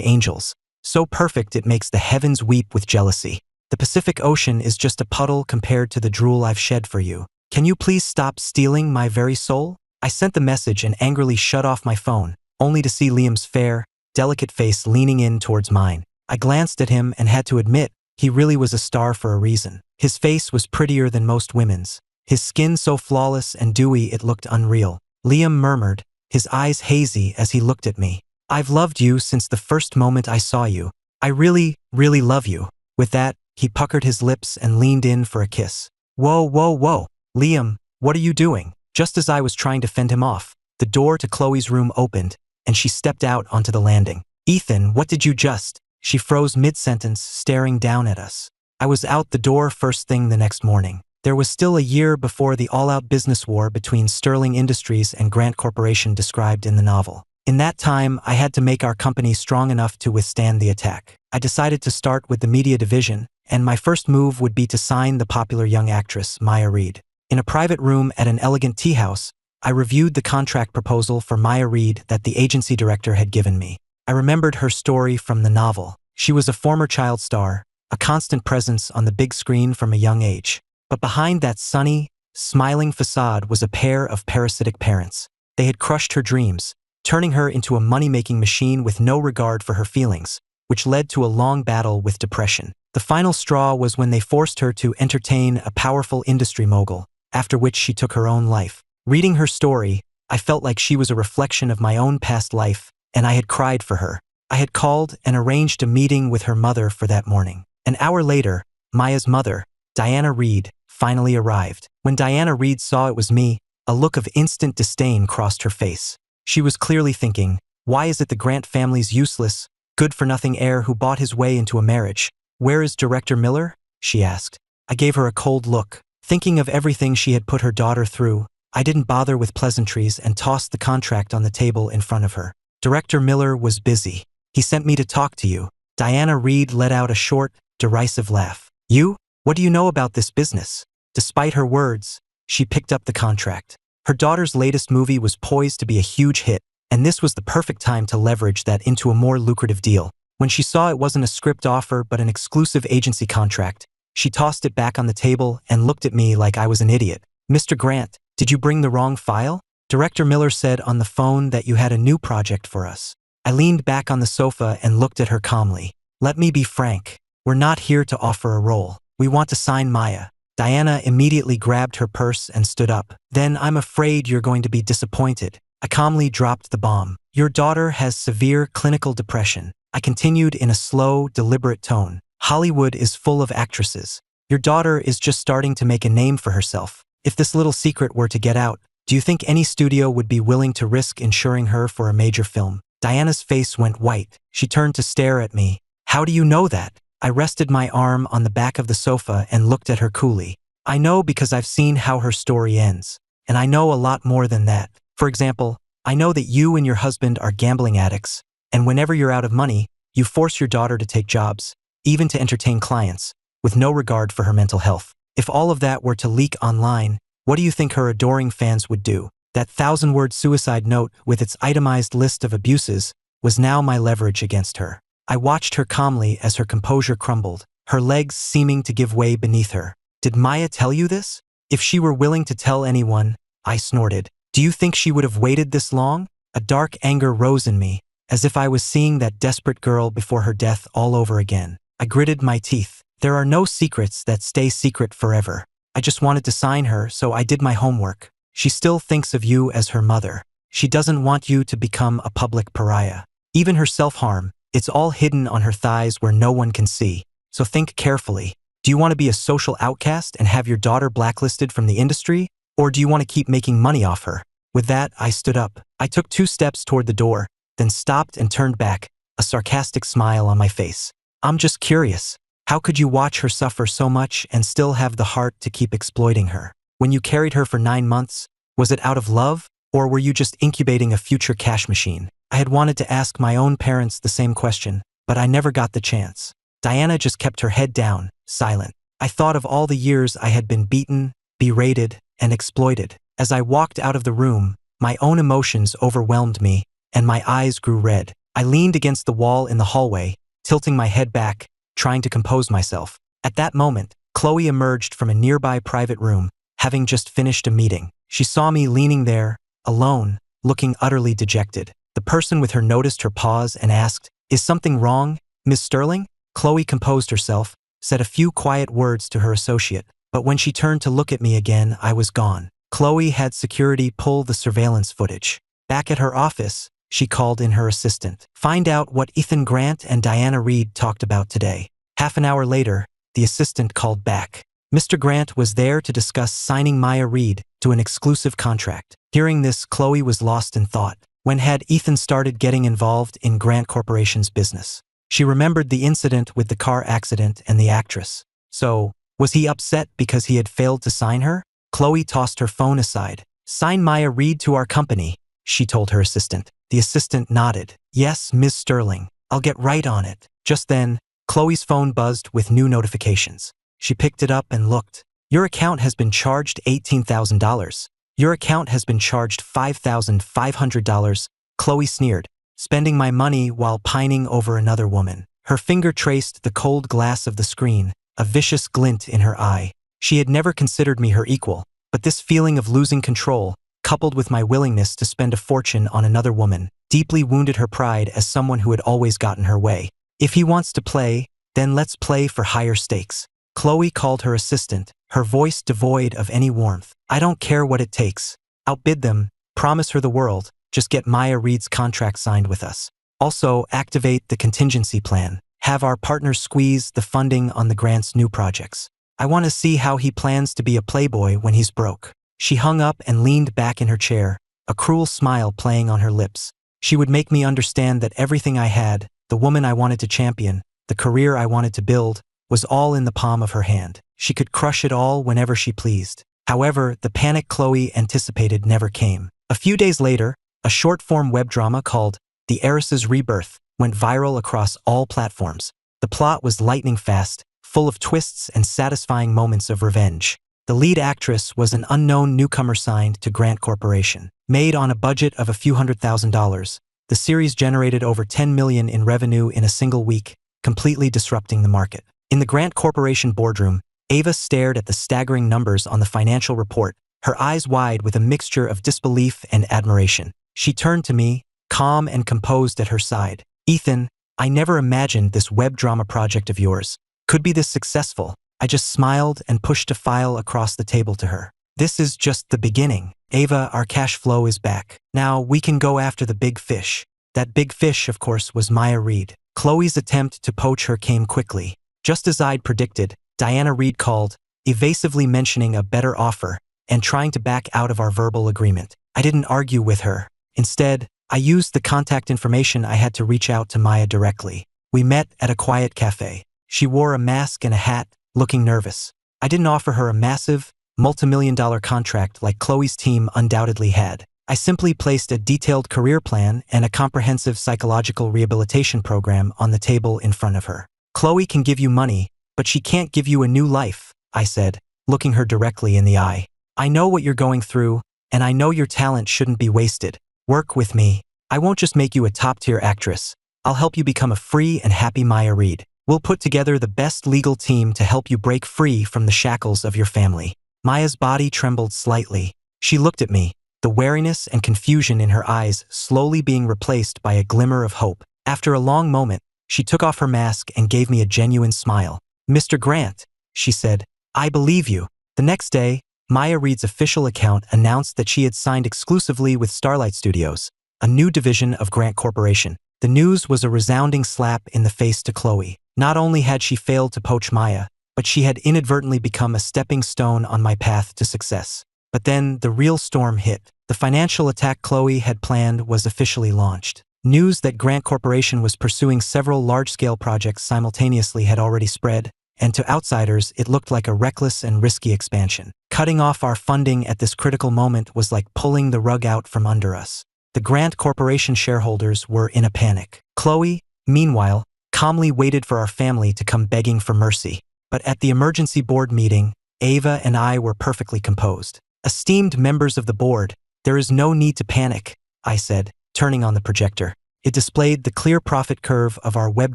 angels, so perfect it makes the heavens weep with jealousy. The Pacific Ocean is just a puddle compared to the drool I've shed for you. Can you please stop stealing my very soul? I sent the message and angrily shut off my phone, only to see Liam's fair, delicate face leaning in towards mine. I glanced at him and had to admit, he really was a star for a reason. His face was prettier than most women's, his skin so flawless and dewy it looked unreal. Liam murmured, his eyes hazy as he looked at me. I've loved you since the first moment I saw you. I really, really love you. With that, he puckered his lips and leaned in for a kiss. Whoa, whoa, whoa. Liam, what are you doing? Just as I was trying to fend him off, the door to Chloe's room opened, and she stepped out onto the landing. Ethan, what did you just? She froze mid-sentence, staring down at us. I was out the door first thing the next morning. There was still a year before the all-out business war between Sterling Industries and Grant Corporation described in the novel. In that time, I had to make our company strong enough to withstand the attack. I decided to start with the media division, and my first move would be to sign the popular young actress, Maya Reed. In a private room at an elegant tea house, I reviewed the contract proposal for Maya Reed that the agency director had given me. I remembered her story from the novel. She was a former child star, a constant presence on the big screen from a young age. But behind that sunny, smiling facade was a pair of parasitic parents. They had crushed her dreams, turning her into a money-making machine with no regard for her feelings, which led to a long battle with depression. The final straw was when they forced her to entertain a powerful industry mogul, after which she took her own life. Reading her story, I felt like she was a reflection of my own past life, and I had cried for her. I had called and arranged a meeting with her mother for that morning. An hour later, Maya's mother, Diana Reed, finally arrived. When Diana Reed saw it was me, a look of instant disdain crossed her face. She was clearly thinking, why is it the Grant family's useless, good-for-nothing heir who bought his way into a marriage? Where is Director Miller? She asked. I gave her a cold look. Thinking of everything she had put her daughter through, I didn't bother with pleasantries and tossed the contract on the table in front of her. Director Miller was busy. He sent me to talk to you. Diana Reed let out a short, derisive laugh. You? What do you know about this business? Despite her words, she picked up the contract. Her daughter's latest movie was poised to be a huge hit, and this was the perfect time to leverage that into a more lucrative deal. When she saw it wasn't a script offer but an exclusive agency contract, she tossed it back on the table and looked at me like I was an idiot. Mr. Grant, did you bring the wrong file? Director Miller said on the phone that you had a new project for us. I leaned back on the sofa and looked at her calmly. Let me be frank. We're not here to offer a role. We want to sign Maya. Diana immediately grabbed her purse and stood up. Then I'm afraid you're going to be disappointed. I calmly dropped the bomb. Your daughter has severe clinical depression. I continued in a slow, deliberate tone. Hollywood is full of actresses. Your daughter is just starting to make a name for herself. If this little secret were to get out, do you think any studio would be willing to risk insuring her for a major film? Diana's face went white. She turned to stare at me. How do you know that? I rested my arm on the back of the sofa and looked at her coolly. I know because I've seen how her story ends. And I know a lot more than that. For example, I know that you and your husband are gambling addicts, and whenever you're out of money, you force your daughter to take jobs, even to entertain clients, with no regard for her mental health. If all of that were to leak online, what do you think her adoring fans would do? That 1,000-word suicide note with its itemized list of abuses was now my leverage against her. I watched her calmly as her composure crumbled, her legs seeming to give way beneath her. Did Maya tell you this? If she were willing to tell anyone, I snorted. Do you think she would have waited this long? A dark anger rose in me, as if I was seeing that desperate girl before her death all over again. I gritted my teeth. There are no secrets that stay secret forever. I just wanted to sign her, so I did my homework. She still thinks of you as her mother. She doesn't want you to become a public pariah. Even her self-harm, it's all hidden on her thighs where no one can see. So think carefully. Do you want to be a social outcast and have your daughter blacklisted from the industry? Or do you want to keep making money off her? With that, I stood up. I took 2 steps toward the door, then stopped and turned back, a sarcastic smile on my face. I'm just curious. How could you watch her suffer so much and still have the heart to keep exploiting her? When you carried her for 9 months, was it out of love? Or were you just incubating a future cash machine? I had wanted to ask my own parents the same question, but I never got the chance. Diana just kept her head down, silent. I thought of all the years I had been beaten, berated, and exploited. As I walked out of the room, my own emotions overwhelmed me, and my eyes grew red. I leaned against the wall in the hallway, tilting my head back, trying to compose myself. At that moment, Chloe emerged from a nearby private room, having just finished a meeting. She saw me leaning there, alone, looking utterly dejected. The person with her noticed her pause and asked, "Is something wrong, Miss Sterling?" Chloe composed herself, said a few quiet words to her associate, but when she turned to look at me again, I was gone. Chloe had security pull the surveillance footage. Back at her office, she called in her assistant. "Find out what Ethan Grant and Diana Reed talked about today." Half an hour later, the assistant called back. Mr. Grant was there to discuss signing Maya Reed to an exclusive contract. Hearing this, Chloe was lost in thought. When had Ethan started getting involved in Grant Corporation's business? She remembered the incident with the car accident and the actress. So, was he upset because he had failed to sign her? Chloe tossed her phone aside. "Sign Maya Reed to our company," she told her assistant. The assistant nodded. "Yes, Ms. Sterling. I'll get right on it." Just then, Chloe's phone buzzed with new notifications. She picked it up and looked. "Your account has been charged $18,000. Your account has been charged $5,500. Chloe sneered. "Spending my money while pining over another woman." Her finger traced the cold glass of the screen, a vicious glint in her eye. She had never considered me her equal, but this feeling of losing control, coupled with my willingness to spend a fortune on another woman, deeply wounded her pride as someone who had always gotten her way. "If he wants to play, then let's play for higher stakes." Chloe called her assistant, her voice devoid of any warmth. "I don't care what it takes. Outbid them, promise her the world, just get Maya Reed's contract signed with us. Also, activate the contingency plan. Have our partners squeeze the funding on the Grant's new projects. I want to see how he plans to be a playboy when he's broke." She hung up and leaned back in her chair, a cruel smile playing on her lips. She would make me understand that everything I had, the woman I wanted to champion, the career I wanted to build, was all in the palm of her hand. She could crush it all whenever she pleased. However, the panic Chloe anticipated never came. A few days later, a short-form web drama called The Heiress's Rebirth went viral across all platforms. The plot was lightning fast, full of twists and satisfying moments of revenge. The lead actress was an unknown newcomer signed to Grant Corporation. Made on a budget of a few $100,000, the series generated over $10 million in revenue in a single week, completely disrupting the market. In the Grant Corporation boardroom, Ava stared at the staggering numbers on the financial report, her eyes wide with a mixture of disbelief and admiration. She turned to me, calm and composed at her side. "Ethan, I never imagined this web drama project of yours could be this successful." I just smiled and pushed a file across the table to her. "This is just the beginning. Ava, our cash flow is back. Now we can go after the big fish." That big fish, of course, was Maya Reed. Chloe's attempt to poach her came quickly. Just as I'd predicted, Diana Reed called, evasively mentioning a better offer and trying to back out of our verbal agreement. I didn't argue with her. Instead, I used the contact information I had to reach out to Maya directly. We met at a quiet cafe. She wore a mask and a hat, looking nervous. I didn't offer her a massive, multi-million-dollar contract like Chloe's team undoubtedly had. I simply placed a detailed career plan and a comprehensive psychological rehabilitation program on the table in front of her. "Chloe can give you money, but she can't give you a new life," I said, looking her directly in the eye. "I know what you're going through, and I know your talent shouldn't be wasted. Work with me. I won't just make you a top-tier actress. I'll help you become a free and happy Maya Reed. We'll put together the best legal team to help you break free from the shackles of your family." Maya's body trembled slightly. She looked at me, the wariness and confusion in her eyes slowly being replaced by a glimmer of hope. After a long moment, she took off her mask and gave me a genuine smile. "Mr. Grant," she said, "I believe you." The next day, Maya Reed's official account announced that she had signed exclusively with Starlight Studios, a new division of Grant Corporation. The news was a resounding slap in the face to Chloe. Not only had she failed to poach Maya, but she had inadvertently become a stepping stone on my path to success. But then the real storm hit. The financial attack Chloe had planned was officially launched. News that Grant Corporation was pursuing several large-scale projects simultaneously had already spread, and to outsiders it looked like a reckless and risky expansion. Cutting off our funding at this critical moment was like pulling the rug out from under us. The Grant Corporation shareholders were in a panic. Chloe, meanwhile, calmly waited for our family to come begging for mercy. But at the emergency board meeting, Ava and I were perfectly composed. "Esteemed members of the board, there is no need to panic," I said, turning on the projector. It displayed the clear profit curve of our web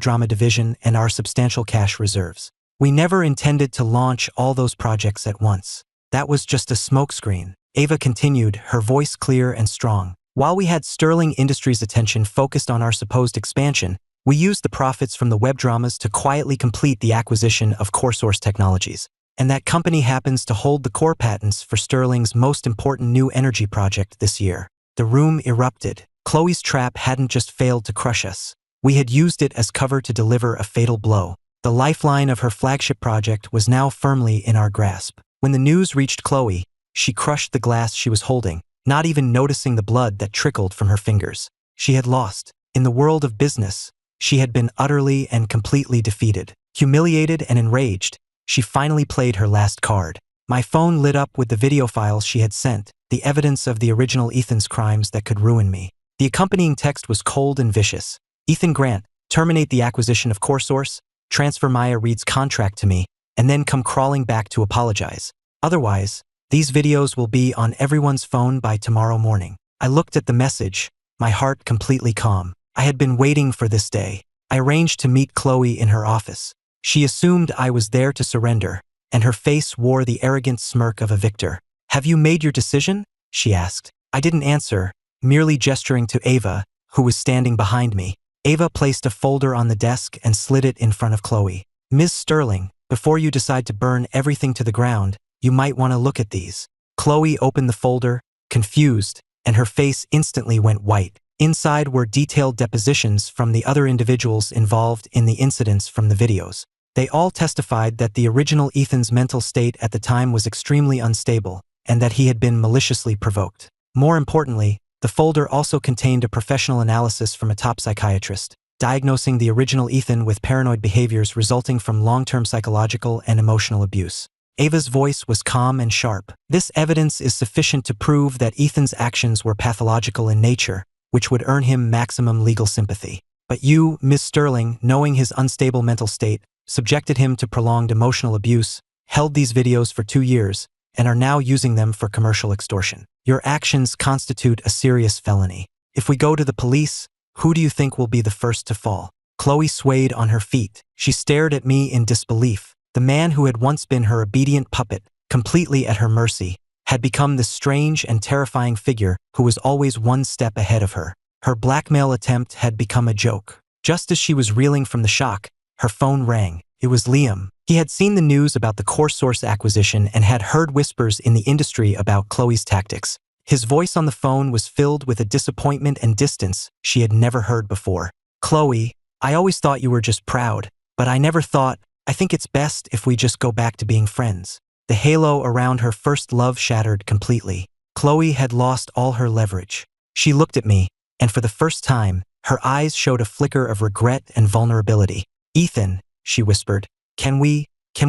drama division and our substantial cash reserves. "We never intended to launch all those projects at once. That was just a smokescreen," Ava continued, her voice clear and strong. "While we had Sterling Industries' attention focused on our supposed expansion, we used the profits from the web dramas to quietly complete the acquisition of CoreSource Technologies. And that company happens to hold the core patents for Sterling's most important new energy project this year." The room erupted. Chloe's trap hadn't just failed to crush us. We had used it as cover to deliver a fatal blow. The lifeline of her flagship project was now firmly in our grasp. When the news reached Chloe, she crushed the glass she was holding, not even noticing the blood that trickled from her fingers. She had lost. In the world of business, she had been utterly and completely defeated. Humiliated and enraged, she finally played her last card. My phone lit up with the video files she had sent, the evidence of the original Ethan's crimes that could ruin me. The accompanying text was cold and vicious. "Ethan Grant, terminate the acquisition of CoreSource, transfer Maya Reed's contract to me, and then come crawling back to apologize. Otherwise, these videos will be on everyone's phone by tomorrow morning." I looked at the message, my heart completely calm. I had been waiting for this day. I arranged to meet Chloe in her office. She assumed I was there to surrender, and her face wore the arrogant smirk of a victor. "Have you made your decision?" she asked. I didn't answer, merely gesturing to Ava, who was standing behind me. Ava placed a folder on the desk and slid it in front of Chloe. "Ms. Sterling, before you decide to burn everything to the ground, you might want to look at these." Chloe opened the folder, confused, and her face instantly went white. Inside were detailed depositions from the other individuals involved in the incidents from the videos. They all testified that the original Ethan's mental state at the time was extremely unstable, and that he had been maliciously provoked. More importantly, the folder also contained a professional analysis from a top psychiatrist, diagnosing the original Ethan with paranoid behaviors resulting from long-term psychological and emotional abuse. Ava's voice was calm and sharp. "This evidence is sufficient to prove that Ethan's actions were pathological in nature, which would earn him maximum legal sympathy. But you, Ms. Sterling, knowing his unstable mental state, subjected him to prolonged emotional abuse, held these videos for 2 years, and are now using them for commercial extortion. Your actions constitute a serious felony. If we go to the police, who do you think will be the first to fall?" Chloe swayed on her feet. She stared at me in disbelief. The man who had once been her obedient puppet, completely at her mercy, had become this strange and terrifying figure who was always one step ahead of her. Her blackmail attempt had become a joke. Just as she was reeling from the shock, her phone rang. It was Liam. He had seen the news about the CoreSource acquisition and had heard whispers in the industry about Chloe's tactics. His voice on the phone was filled with a disappointment and distance she had never heard before. "Chloe, I always thought you were just proud, but I never thought, I think it's best if we just go back to being friends." The halo around her first love shattered completely. Chloe had lost all her leverage. She looked at me, and for the first time, her eyes showed a flicker of regret and vulnerability. "Ethan," she whispered, can we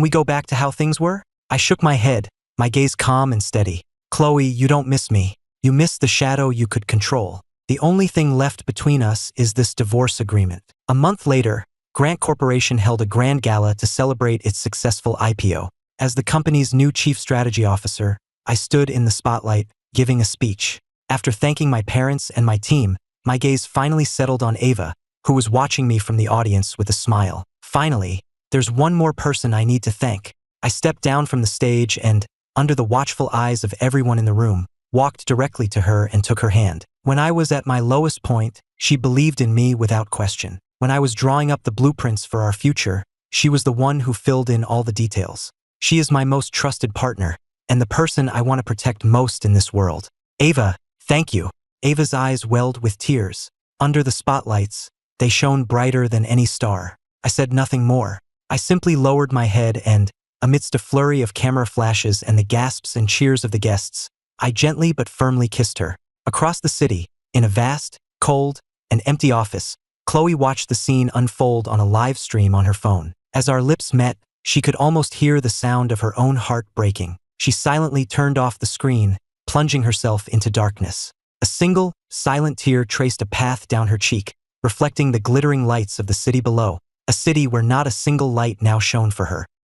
go back to how things were?" I shook my head, my gaze calm and steady. "Chloe, you don't miss me. You miss the shadow you could control. The only thing left between us is this divorce agreement." A month later, Grant Corporation held a grand gala to celebrate its successful IPO. As the company's new chief strategy officer, I stood in the spotlight, giving a speech. After thanking my parents and my team, my gaze finally settled on Ava, who was watching me from the audience with a smile. Finally, there's one more person I need to thank. I stepped down from the stage and, under the watchful eyes of everyone in the room, walked directly to her and took her hand. When I was at my lowest point, she believed in me without question. When I was drawing up the blueprints for our future, she was the one who filled in all the details. She is my most trusted partner, and the person I want to protect most in this world. Ava, thank you. Ava's eyes welled with tears. Under the spotlights, they shone brighter than any star. I said nothing more. I simply lowered my head and, amidst a flurry of camera flashes and the gasps and cheers of the guests, I gently but firmly kissed her. Across the city, in a vast, cold, and empty office, Chloe watched the scene unfold on a live stream on her phone. As our lips met, she could almost hear the sound of her own heart breaking. She silently turned off the screen, plunging herself into darkness. A single, silent tear traced a path down her cheek, reflecting the glittering lights of the city below, a city where not a single light now shone for her.